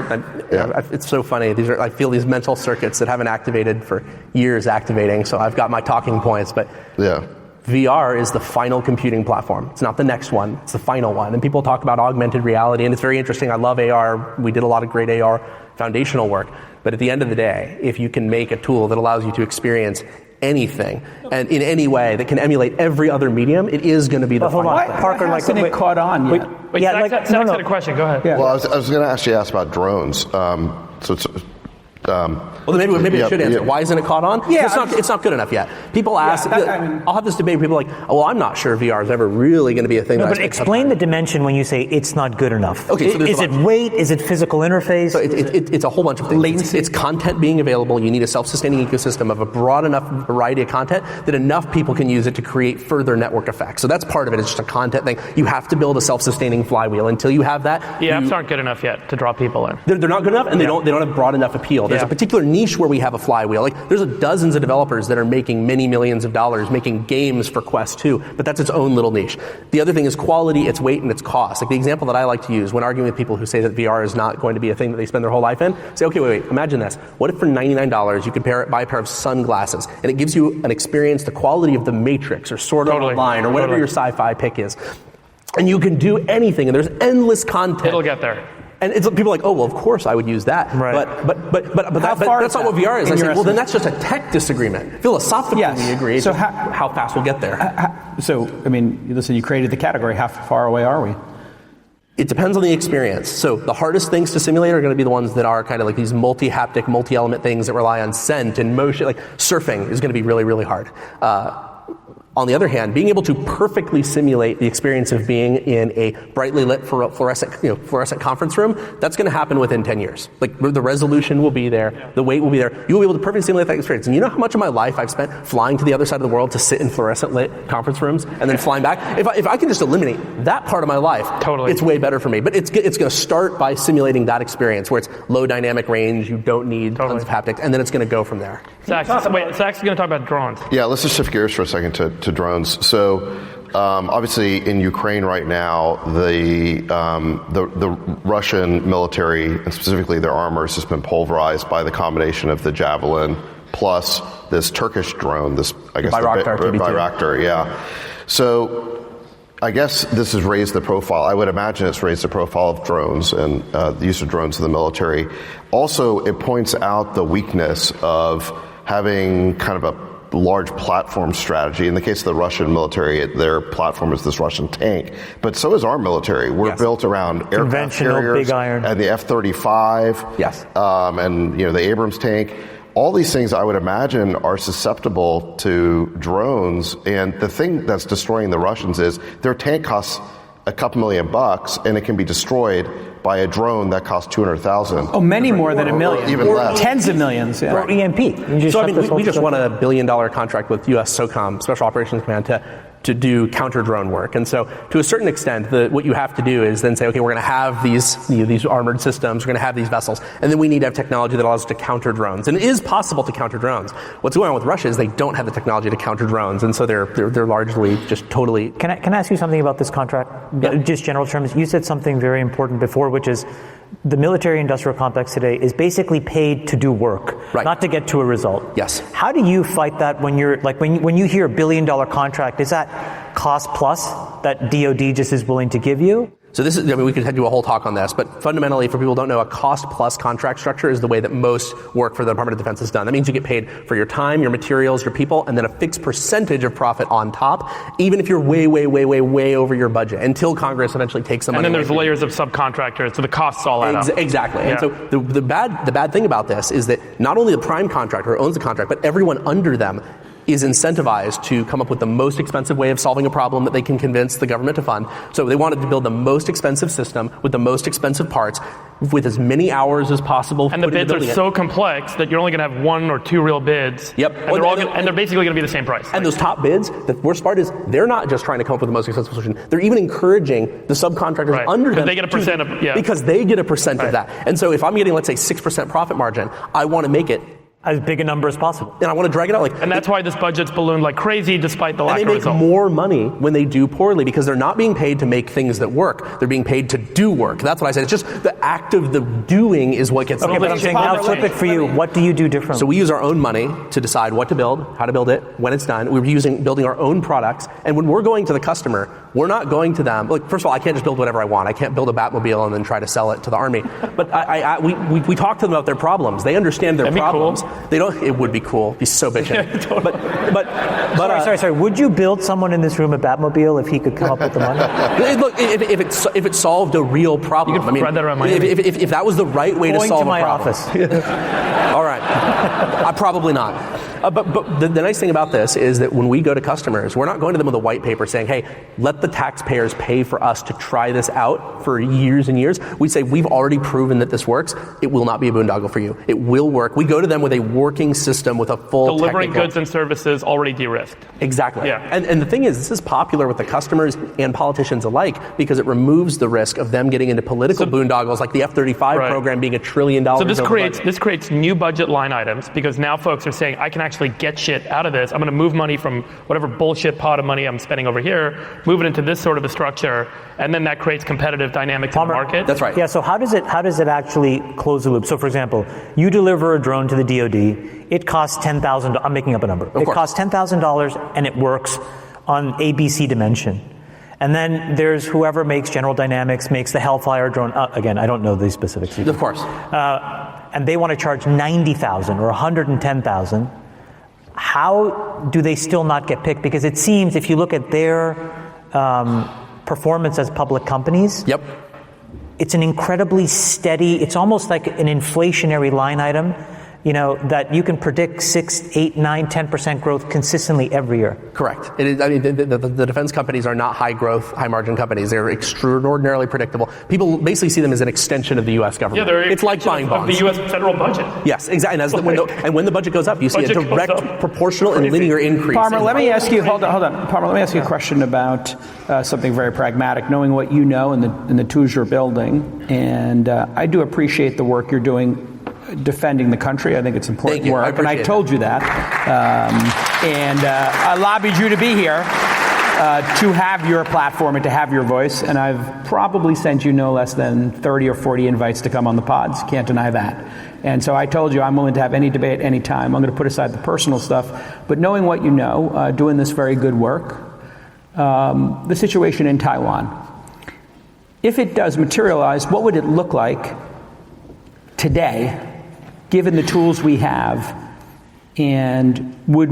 it's so funny. I feel these mental circuits that haven't activated for years activating. So I've got my talking points, but VR is the final computing platform. It's not the next one. It's the final one. And people talk about augmented reality, and it's very interesting. I love AR. We did a lot of great AR foundational work. But at the end of the day, if you can make a tool that allows you to experience anything and in any way that can emulate every other medium, it is going to be the hold final on. thing. Parker, Why hasn't it caught on yet? Wait, Yeah, Zach no. had a question. Go ahead. Well, I was going to actually ask about drones. So it's. Well, then maybe I should answer. yeah. Why isn't it caught on? Yeah, it's not good enough yet. People ask. I I'll have this debate. People are like, oh, well, I'm not sure VR is ever really going to be a thing. No, but explain the dimension when you say it's not good enough. Okay, so is it weight? Is it physical interface? So it's a whole bunch of things. Latency. It's content being available. You need a self-sustaining ecosystem of a broad enough variety of content that enough people can use it to create further network effects. So that's part of it. It's just a content thing. You have to build a self-sustaining flywheel. Until you have that, The apps aren't good enough yet to draw people in. they're not good enough, and they don't have broad enough appeal. There's a particular niche where we have a flywheel. Like there's dozens of developers that are making many millions of dollars making games for Quest 2, but that's its own little niche. The other thing is quality, its weight, and its cost. Like the example that I like to use when arguing with people who say that VR is not going to be a thing that they spend their whole life in, say, okay, wait, imagine this. What if for $99 you could buy a pair of sunglasses, and it gives you an experience, the quality of The Matrix or Sword Art Online or whatever your sci-fi pick is, and you can do anything, and there's endless content. It'll get there. And it's people are like, oh, well, of course I would use that. Right. But that's not what VR is. I say, well, then that's just a tech disagreement. Philosophically, we agree. So how fast we'll get there? So, I mean, listen, you created the category. How far away are we? It depends on the experience. So the hardest things to simulate are going to be the ones that are kind of like these multi-haptic, multi-element things that rely on scent and motion. Like surfing is going to be really, really hard. On the other hand, being able to perfectly simulate the experience of being in a brightly lit fluorescent conference room, that's going to happen within 10 years. Like the resolution will be there, the weight will be there. You will be able to perfectly simulate that experience. And you know how much of my life I've spent flying to the other side of the world to sit in fluorescent lit conference rooms and then flying back? If I can just eliminate that part of my life, Totally. it's way better for me. But it's going to start by simulating that experience where it's low dynamic range, you don't need tons of haptics, and then it's going to go from there. Zach's going to talk about drones. Yeah, let's just shift gears for a second to drones. So, obviously, in Ukraine right now, the Russian military, and specifically their armors, has been pulverized by the combination of the Javelin plus this Turkish drone. This, I guess, Bayraktar. Yeah. So, I guess this has raised the profile. I would imagine it's raised the profile of drones and the use of drones in the military. Also, it points out the weakness of having kind of a large platform strategy. In the case of the Russian military, their platform is this Russian tank, but so is our military. We're built around aircraft carriers big iron. and the F-35, and the Abrams tank. All these things, I would imagine, are susceptible to drones. And the thing that's destroying the Russians is their tank costs a couple $1,000,000, and it can be destroyed by a drone that costs $200,000. Oh, many more than $1 million. Even less. Tens of millions. Yeah. Or EMP. So I mean, we just won a $1 billion contract with U.S. SOCOM, Special Operations Command, to do counter drone work. And so, to a certain extent, what you have to do is then say, okay, we're going to have these armored systems, we're going to have these vessels, and then we need to have technology that allows us to counter drones. And it is possible to counter drones. What's going on with Russia is they don't have the technology to counter drones, and so they're largely just totally. Can I ask you something about this contract? Yeah. Just general terms. You said something very important before, which is the military-industrial complex today is basically paid to do work, not to get to a result. Yes. How do you fight that when you're like when you hear $1 billion contract? Is that cost plus that DoD just is willing to give you? So this is, we could do a whole talk on this, but fundamentally, for people who don't know, a cost-plus contract structure is the way that most work for the Department of Defense is done. That means you get paid for your time, your materials, your people, and then a fixed percentage of profit on top, even if you're way over your budget, until Congress eventually takes the money. And then there's layers of subcontractors, so the costs all add up. Exactly. Yeah. And so the bad thing about this is that not only the prime contractor owns the contract, but everyone under them is incentivized to come up with the most expensive way of solving a problem that they can convince the government to fund. So they wanted to build the most expensive system with the most expensive parts with as many hours as possible. And the bids are so complex that you're only going to have 1 or 2 real bids. Yep. And they're basically going to be the same price. And those top bids, the worst part is they're not just trying to come up with the most expensive solution. They're even encouraging the subcontractors under them. They get a percent of, because they get a percent of that. And so if I'm getting, let's say, 6% profit margin, I want to make it as big a number as possible. And I want to drag it out. And that's why this budget's ballooned like crazy despite the lack of result. And they make more money when they do poorly because they're not being paid to make things that work. They're being paid to do work. That's what I said. It's just the act of the doing is what gets. Okay, but I'm saying now flip it for you. What do you do differently? So we use our own money to decide what to build, how to build it, when it's done. We're building our own products. And when we're going to the customer, we're not going to them. Like, first of all, I can't just build whatever I want. I can't build a Batmobile and then try to sell it to the army. But we talk to them about their problems. They understand their problems. They don't. It would be cool. It'd be so bitchin'. Totally. But Sorry. Would you build someone in this room a Batmobile if he could come up with the money? Look, if it solved a real problem, You can spread that around Miami. if that was the right way to solve to my a problem. office. All right. Probably not. But the nice thing about this is that when we go to customers, we're not going to them with a white paper saying, hey, let the taxpayers pay for us to try this out for years and years. We say, we've already proven that this works. It will not be a boondoggle for you. It will work. We go to them with a working system with a full Delivering technical... goods and services already de-risked. Exactly. Yeah. And the thing is, this is popular with the customers and politicians alike because it removes the risk of them getting into political boondoggles like the F-35 program being $1 trillion. So this creates new budget line items because now folks are saying, I can actually get shit out of this. I'm going to move money from whatever bullshit pot of money I'm spending over here, move it into this sort of a structure, and then that creates competitive dynamics in the market. That's right. Yeah, so how does it actually close the loop? So for example, you deliver a drone to the DoD, it costs $10,000, I'm making up a number. It costs $10,000 and it works on ABC dimension. And then there's whoever makes General Dynamics, makes the Hellfire drone. Again, I don't know the specifics. Of course. And they want to charge $90,000 or $110,000. How do they still not get picked? Because it seems if you look at their performance as public companies, yep, it's an incredibly steady, it's almost like an inflationary line item, that you can predict 6, 8, 9, 10% growth consistently every year. Correct. It is, I mean, the defense companies are not high growth, high margin companies. They're extraordinarily predictable. People basically see them as an extension of the U.S. government. Yeah, they're it's like buying bonds. Of the U.S. federal budget. Yes, exactly. And when the budget goes up, you see a direct, proportional, and linear increase. Palmer, let me ask you. Hold on. Palmer, let me ask you a question about something very pragmatic. Knowing what you know and the tools you're building, and I do appreciate the work you're doing. Defending the country, I think it's important work, and I told you that. And I lobbied you to be here to have your platform and to have your voice, and I've probably sent you no less than 30 or 40 invites to come on the pods. Can't deny that. And so I told you I'm willing to have any debate any time. I'm going to put aside the personal stuff, but knowing what you know, doing this very good work, the situation in Taiwan, if it does materialize, what would it look like today? Given the tools we have, and would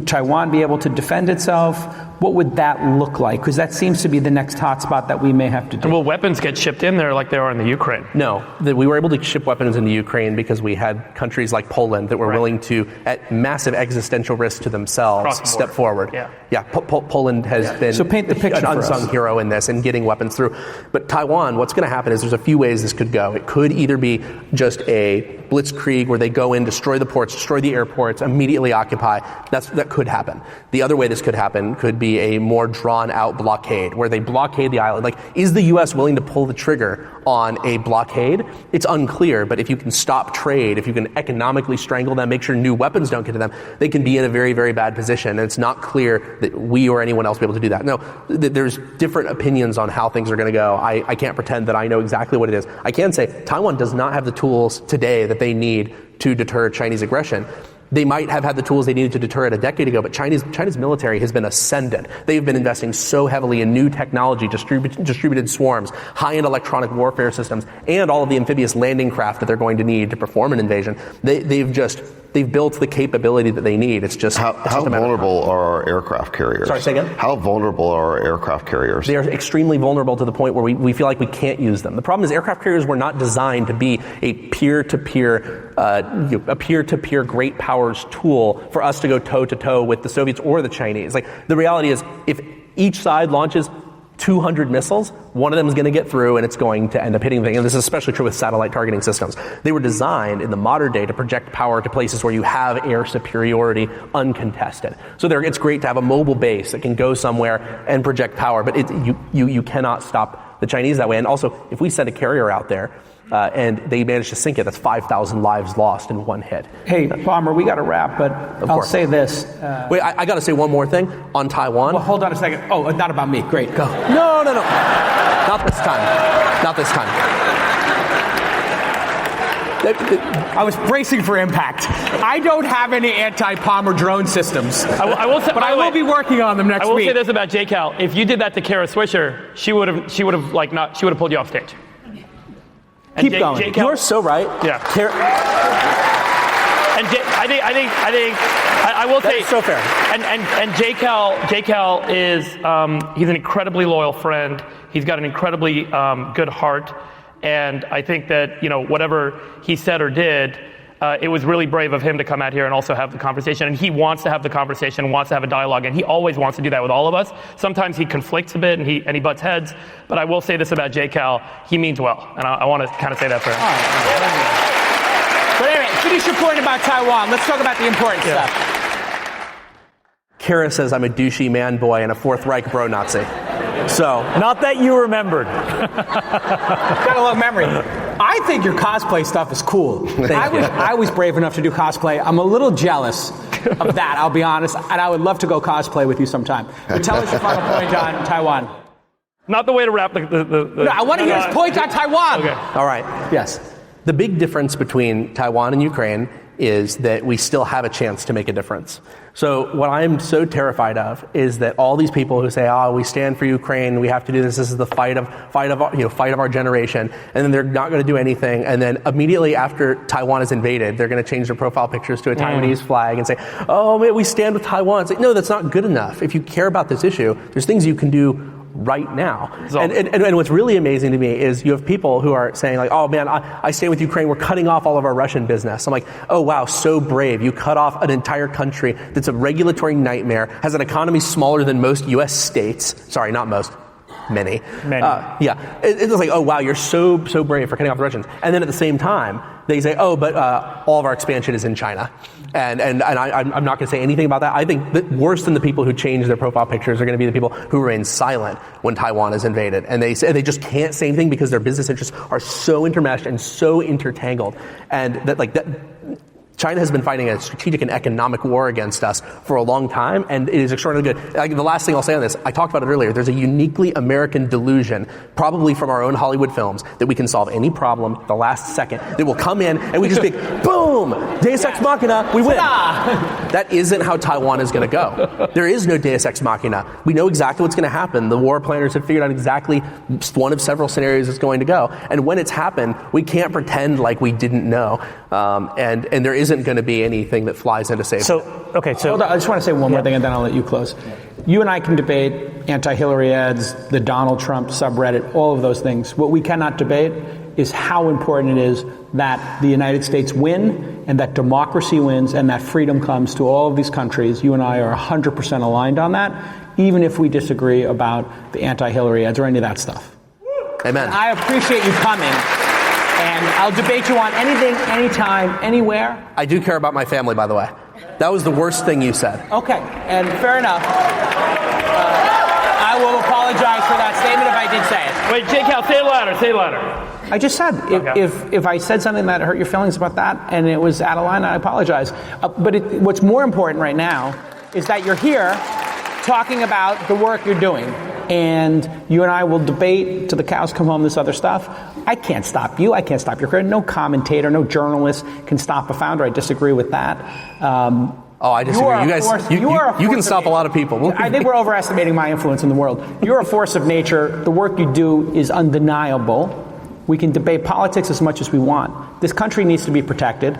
Taiwan be able to defend itself? What would that look like? Because that seems to be the next hotspot that we may have to do. And will weapons get shipped in there like they are in the Ukraine? No. We were able to ship weapons into Ukraine because we had countries like Poland that were willing to, at massive existential risk to themselves, step forward. Yeah. Poland has been so paint the picture an unsung hero in this and getting weapons through. But Taiwan, what's going to happen is there's a few ways this could go. It could either be just a blitzkrieg where they go in, destroy the ports, destroy the airports, immediately occupy. That could happen. The other way this could happen could be a more drawn-out blockade, where they blockade the island. Like, is the U.S. willing to pull the trigger on a blockade? It's unclear, but if you can stop trade, if you can economically strangle them, make sure new weapons don't get to them, they can be in a very, very bad position. And it's not clear that we or anyone else will be able to do that. No, there's different opinions on how things are going to go. I can't pretend that I know exactly what it is. I can say Taiwan does not have the tools today that they need to deter Chinese aggression. They might have had the tools they needed to deter it a decade ago, but China's military has been ascendant. They've been investing so heavily in new technology, distributed swarms, high-end electronic warfare systems, and all of the amphibious landing craft that they're going to need to perform an invasion. They've built the capability that they need. It's just how vulnerable are our aircraft carriers? Sorry, say again? How vulnerable are our aircraft carriers? They are extremely vulnerable to the point where we feel like we can't use them. The problem is aircraft carriers were not designed to be a peer-to-peer great powers tool for us to go toe-to-toe with the Soviets or the Chinese. Like, the reality is, if each side launches 200 missiles, one of them is going to get through and it's going to end up hitting things. And this is especially true with satellite targeting systems. They were designed in the modern day to project power to places where you have air superiority uncontested. So it's great to have a mobile base that can go somewhere and project power, but you cannot stop the Chinese that way. And also, if we send a carrier out there, and they managed to sink it, that's 5,000 lives lost in one hit. Hey, Palmer, we got to wrap, but I'll say this. Wait, I got to say one more thing on Taiwan. Well, hold on a second. Oh, not about me. Great, go. No. Not this time. I was bracing for impact. I don't have any anti-Palmer drone systems. I will say, but I will be working on them next week. I will say this about JCal: if you did that to Kara Swisher, she would have pulled you off stage. Keep going. You're so right. Yeah. I will say That's so fair. And JCal is he's an incredibly loyal friend. He's got an incredibly good heart, and I think that whatever he said or did, it was really brave of him to come out here and also have the conversation. And he wants to have the conversation, wants to have a dialogue, and he always wants to do that with all of us. Sometimes he conflicts a bit and he butts heads, but I will say this about JCal: he means well, and I want to kind of say that for him. But anyway, finish your point about Taiwan. Let's talk about the important stuff. Kara says I'm a douchey man boy and a Fourth Reich bro Nazi. So Not that you remembered. Got a low memory. I think your cosplay stuff is cool. I was brave enough to do cosplay. I'm a little jealous of that, I'll be honest, and I would love to go cosplay with you sometime. But tell us your final point on Taiwan. Not the way to wrap the No, I want to hear his point on Taiwan. Okay. all right. Yes. The big difference between Taiwan and Ukraine is that we still have a chance to make a difference. So what I'm so terrified of is that all these people who say, we stand for Ukraine, we have to do this, this is the fight of our generation, and then they're not going to do anything, and then immediately after Taiwan is invaded, they're going to change their profile pictures to a Taiwanese flag and say, oh, man, we stand with Taiwan. It's like, no, that's not good enough. If you care about this issue, there's things you can do right now. And what's really amazing to me is you have people who are saying like, oh man, I stand with Ukraine, we're cutting off all of our Russian business. I'm like, oh wow, so brave. You cut off an entire country that's a regulatory nightmare, has an economy smaller than most US states. Sorry, not most. Many. It's like, oh wow, you're so brave for cutting off the Russians. And then at the same time, they say, oh, but all of our expansion is in China. And I'm not going to say anything about that. I think that worse than the people who change their profile pictures are going to be the people who remain silent when Taiwan is invaded. And they just can't say anything because their business interests are so intermeshed and so intertangled. And that China has been fighting a strategic and economic war against us for a long time, and it is extraordinarily good. The last thing I'll say on this, I talked about it earlier, there's a uniquely American delusion, probably from our own Hollywood films, that we can solve any problem at the last second, that will come in and we just be, boom, Deus Ex Machina, we win. That isn't how Taiwan is going to go. There is no Deus Ex Machina. We know exactly what's going to happen. The war planners have figured out exactly one of several scenarios it's going to go. And when it's happened, we can't pretend like we didn't know. And there isn't going to be anything that flies into safety. Hold on, I just want to say one more thing and then I'll let you close. You and I can debate anti-Hillary ads, the Donald Trump subreddit, all of those things. What we cannot debate is how important it is that the United States win and that democracy wins and that freedom comes to all of these countries. You and I are 100% aligned on that, even if we disagree about the anti-Hillary ads or any of that stuff. Amen. And I appreciate you coming. And I'll debate you on anything, anytime, anywhere. I do care about my family, by the way. That was the worst thing you said. Okay, and fair enough. I will apologize for that statement if I did say it. Wait, JCal, say it louder. Say it louder. I just said, if I said something that hurt your feelings about that and it was out of line, I apologize. But what's more important right now is that you're here talking about the work you're doing. And you and I will debate till the cows come home this other stuff. I can't stop you. I can't stop your career. No commentator, no journalist can stop a founder. I disagree with that. I disagree. You guys, you can stop a lot of people. I think we're overestimating my influence in the world. You're a force of nature. The work you do is undeniable. We can debate politics as much as we want. This country needs to be protected.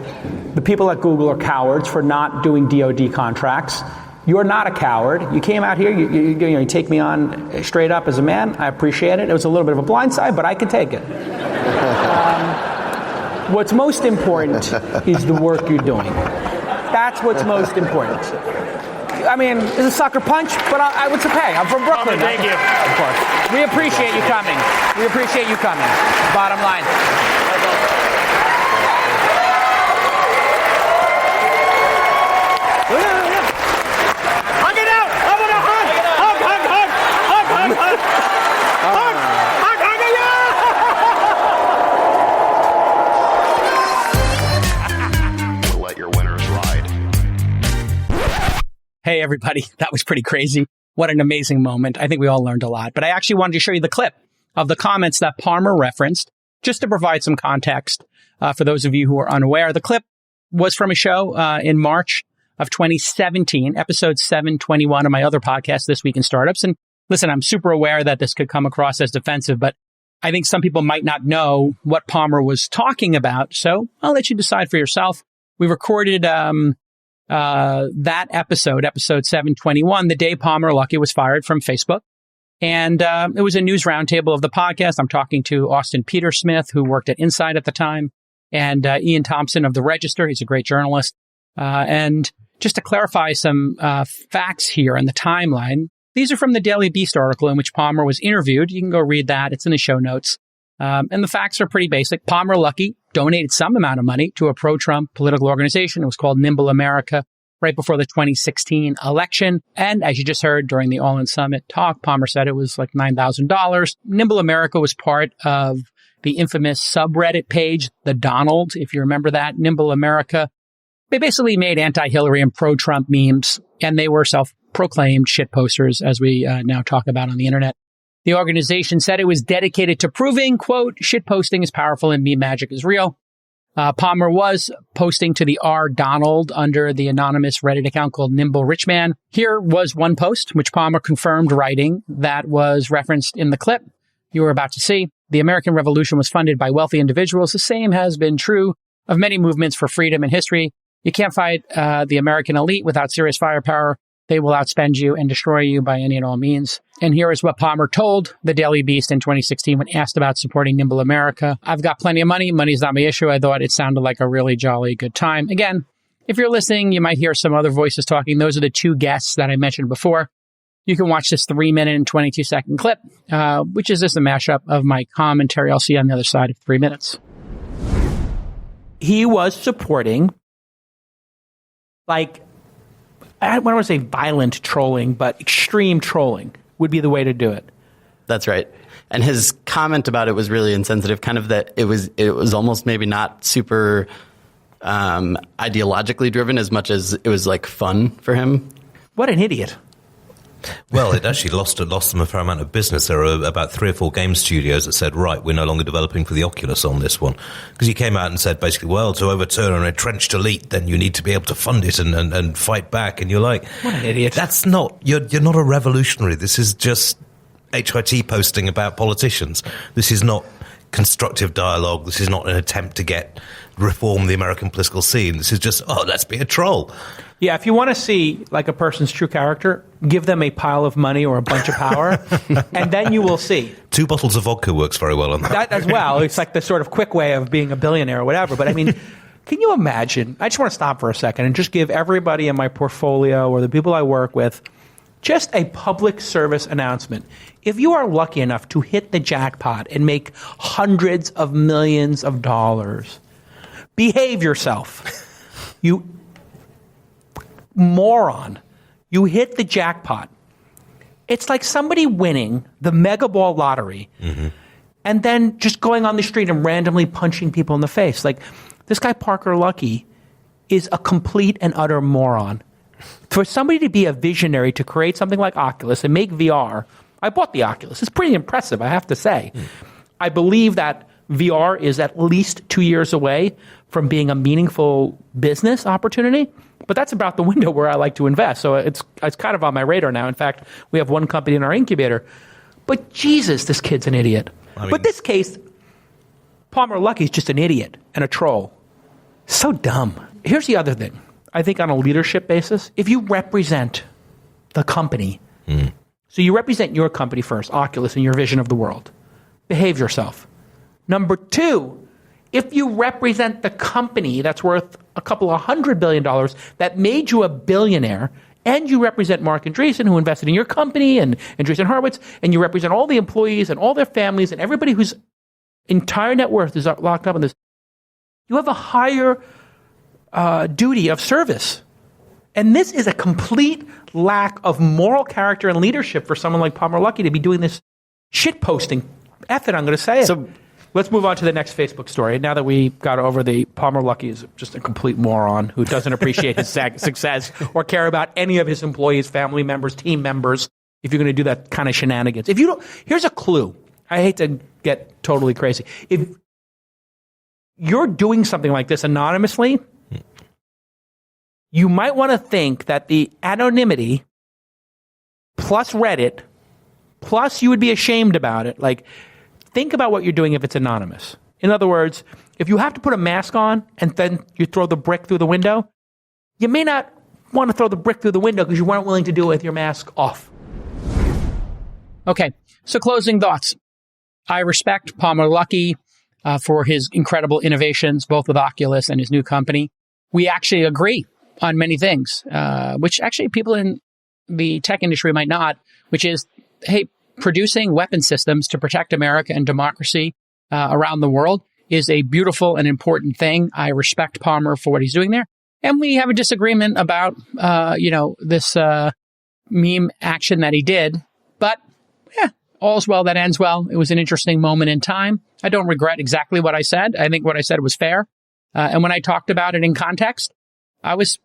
The people at Google are cowards for not doing DoD contracts. You're not a coward. You came out here, you take me on straight up as a man. I appreciate it. It was a little bit of a blindside, but I can take it. What's most important is the work you're doing. That's what's most important. I mean, it's a sucker punch, but it's okay. I'm from Brooklyn. Thank you. Of course. We appreciate you coming. We appreciate you coming. Bottom line. Hey, everybody. That was pretty crazy. What an amazing moment. I think we all learned a lot. But I actually wanted to show you the clip of the comments that Palmer referenced, just to provide some context for those of you who are unaware. The clip was from a show in March of 2017, episode 721 of my other podcast, This Week in Startups. And listen, I'm super aware that this could come across as defensive, but I think some people might not know what Palmer was talking about. So I'll let you decide for yourself. We recorded that episode 721, the day Palmer Luckey was fired from Facebook. And it was a news roundtable of the podcast. I'm talking to Austin Petersmith, who worked at Inside at the time, and Ian Thompson of The Register. He's a great journalist. And just to clarify some facts here on the timeline, these are from the Daily Beast article in which Palmer was interviewed. You can go read that. It's in the show notes. And the facts are pretty basic. Palmer Luckey donated some amount of money to a pro-Trump political organization. It was called Nimble America right before the 2016 election. And as you just heard during the All In Summit talk, Palmer said it was like $9,000. Nimble America was part of the infamous subreddit page, The Donald, if you remember that. Nimble America. They basically made anti-Hillary and pro-Trump memes, and they were self-proclaimed shit posters, as we now talk about on the internet. The organization said it was dedicated to proving, quote, shit posting is powerful and meme magic is real. Palmer was posting to the R. Donald under the anonymous Reddit account called Nimble Richman. Here was one post, which Palmer confirmed writing that was referenced in the clip you were about to see. The American Revolution was funded by wealthy individuals. The same has been true of many movements for freedom in history. You can't fight the American elite without serious firepower. They will outspend you and destroy you by any and all means. And here is what Palmer told the Daily Beast in 2016 when asked about supporting Nimble America. I've got plenty of money. Money's not my issue. I thought it sounded like a really jolly good time. Again, if you're listening, you might hear some other voices talking. Those are the two guests that I mentioned before. You can watch this 3-minute and 22-second clip, which is just a mashup of my commentary. I'll see you on the other side of 3 minutes. He was supporting, like, I don't want to say violent trolling, but extreme trolling would be the way to do it. That's right. And his comment about it was really insensitive, kind of that it was almost maybe not super ideologically driven as much as it was like fun for him. What an idiot. Well, it actually lost them a fair amount of business. There were about 3 or 4 game studios that said, right, we're no longer developing for the Oculus on this one. Because he came out and said, basically, well, to overturn an entrenched elite, then you need to be able to fund it and fight back. And you're like, what an idiot. That's not, you're not a revolutionary. This is just HIT posting about politicians. This is not constructive dialogue. This is not an attempt to reform the American political scene. This is just, let's be a troll. Yeah, if you want to see like a person's true character, give them a pile of money or a bunch of power, and then you will see. 2 bottles of vodka works very well on that. That as well. It's like the sort of quick way of being a billionaire or whatever. But I mean, can you imagine? I just want to stop for a second and just give everybody in my portfolio or the people I work with just a public service announcement. If you are lucky enough to hit the jackpot and make hundreds of millions of dollars, behave yourself. You moron. You hit the jackpot. It's like somebody winning the Mega Ball lottery and then just going on the street and randomly punching people in the face. Like, this guy Parker Luckey is a complete and utter moron. For somebody to be a visionary to create something like Oculus and make VR, I bought the Oculus. It's pretty impressive, I have to say. I believe that VR is at least 2 years away from being a meaningful business opportunity. But that's about the window where I like to invest. So it's kind of on my radar now. In fact, we have one company in our incubator. But Jesus, this kid's an idiot. But this case, Palmer Luckey's just an idiot and a troll. So dumb. Here's the other thing. I think on a leadership basis, if you represent the company, so you represent your company first, Oculus, and your vision of the world, behave yourself. Number 2, if you represent the company that's worth a couple of $100 billion that made you a billionaire, and you represent Mark Andreessen, who invested in your company, and Andreessen Horowitz, and you represent all the employees and all their families and everybody whose entire net worth is locked up in this, you have a higher duty of service. And this is a complete lack of moral character and leadership for someone like Palmer Luckey to be doing this shit posting. F it, I'm going to say it. So let's move on to the next Facebook story. Now that we got over the Palmer Luckey is just a complete moron who doesn't appreciate his success or care about any of his employees, family members, team members, if you're going to do that kind of shenanigans. If you don't, here's a clue. I hate to get totally crazy. If you're doing something like this anonymously, you might want to think that the anonymity plus Reddit plus you would be ashamed about it. Like, think about what you're doing if it's anonymous. In other words, if you have to put a mask on and then you throw the brick through the window, you may not want to throw the brick through the window because you weren't willing to do it with your mask off. Okay, so closing thoughts. I respect Palmer Luckey for his incredible innovations, both with Oculus and his new company. We actually agree on many things, which actually people in the tech industry might not, which is, hey, producing weapon systems to protect America and democracy around the world is a beautiful and important thing. I respect Palmer for what he's doing there. And we have a disagreement about, this meme action that he did. But, yeah, all's well that ends well. It was an interesting moment in time. I don't regret exactly what I said. I think what I said was fair. And when I talked about it in context, I was,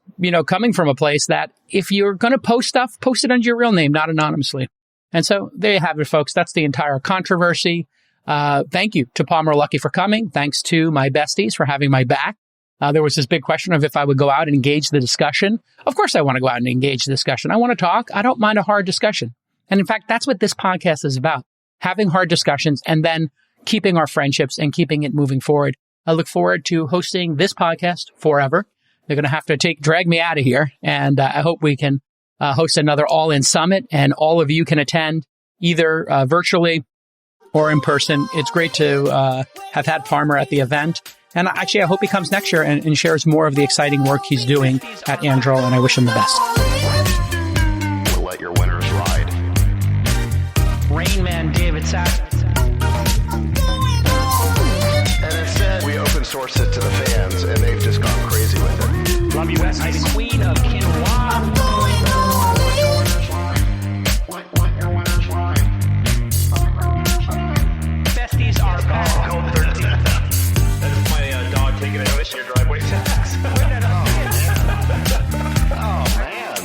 coming from a place that if you're going to post stuff, post it under your real name, not anonymously. And so there you have it, folks. That's the entire controversy. Thank you to Palmer Luckey for coming. Thanks to my besties for having my back. There was this big question of if I would go out and engage the discussion. Of course I want to go out and engage the discussion. I want to talk. I don't mind a hard discussion. And in fact, that's what this podcast is about. Having hard discussions and then keeping our friendships and keeping it moving forward. I look forward to hosting this podcast forever. They're going to have to drag me out of here. And I hope we can host another All-In Summit and all of you can attend either virtually or in person. It's great to have had Palmer at the event. And actually, I hope he comes next year and shares more of the exciting work he's doing at Anduril, and I wish him the best. We'll let your winners ride. Rain Man David Sapp. And instead, we open source it to the fans, and they've just gone crazy with it. Love you, Bestie. The Queen of Quinoa. Let your winners ride. Besties are gone. That's my dog taking a notice in your driveway tax. Oh, man.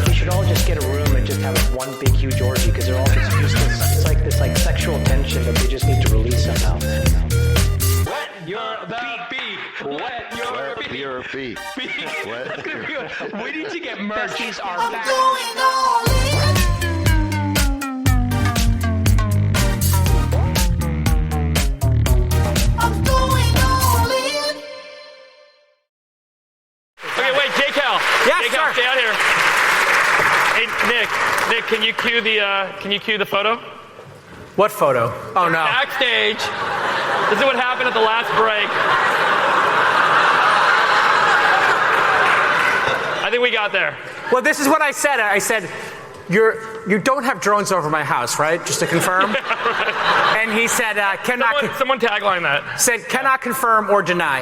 We should all just get a room and just have one big, huge orgy because they're all just useless. It's like this sexual tension that they just need to release somehow. Wet your beak. Wet your beak. Your feet. What? We need to get merch. Besties are back. Okay, wait, J-Cal. Yes, J-Cal, sir. stay out here. Hey, Nick, can you cue the photo? What photo? Oh, no. Backstage. This is what happened at the last break. I think we got there. Well, this is what I said. I said, you don't have drones over my house, right? Just to confirm. And he said, Someone tagline that. cannot confirm or deny.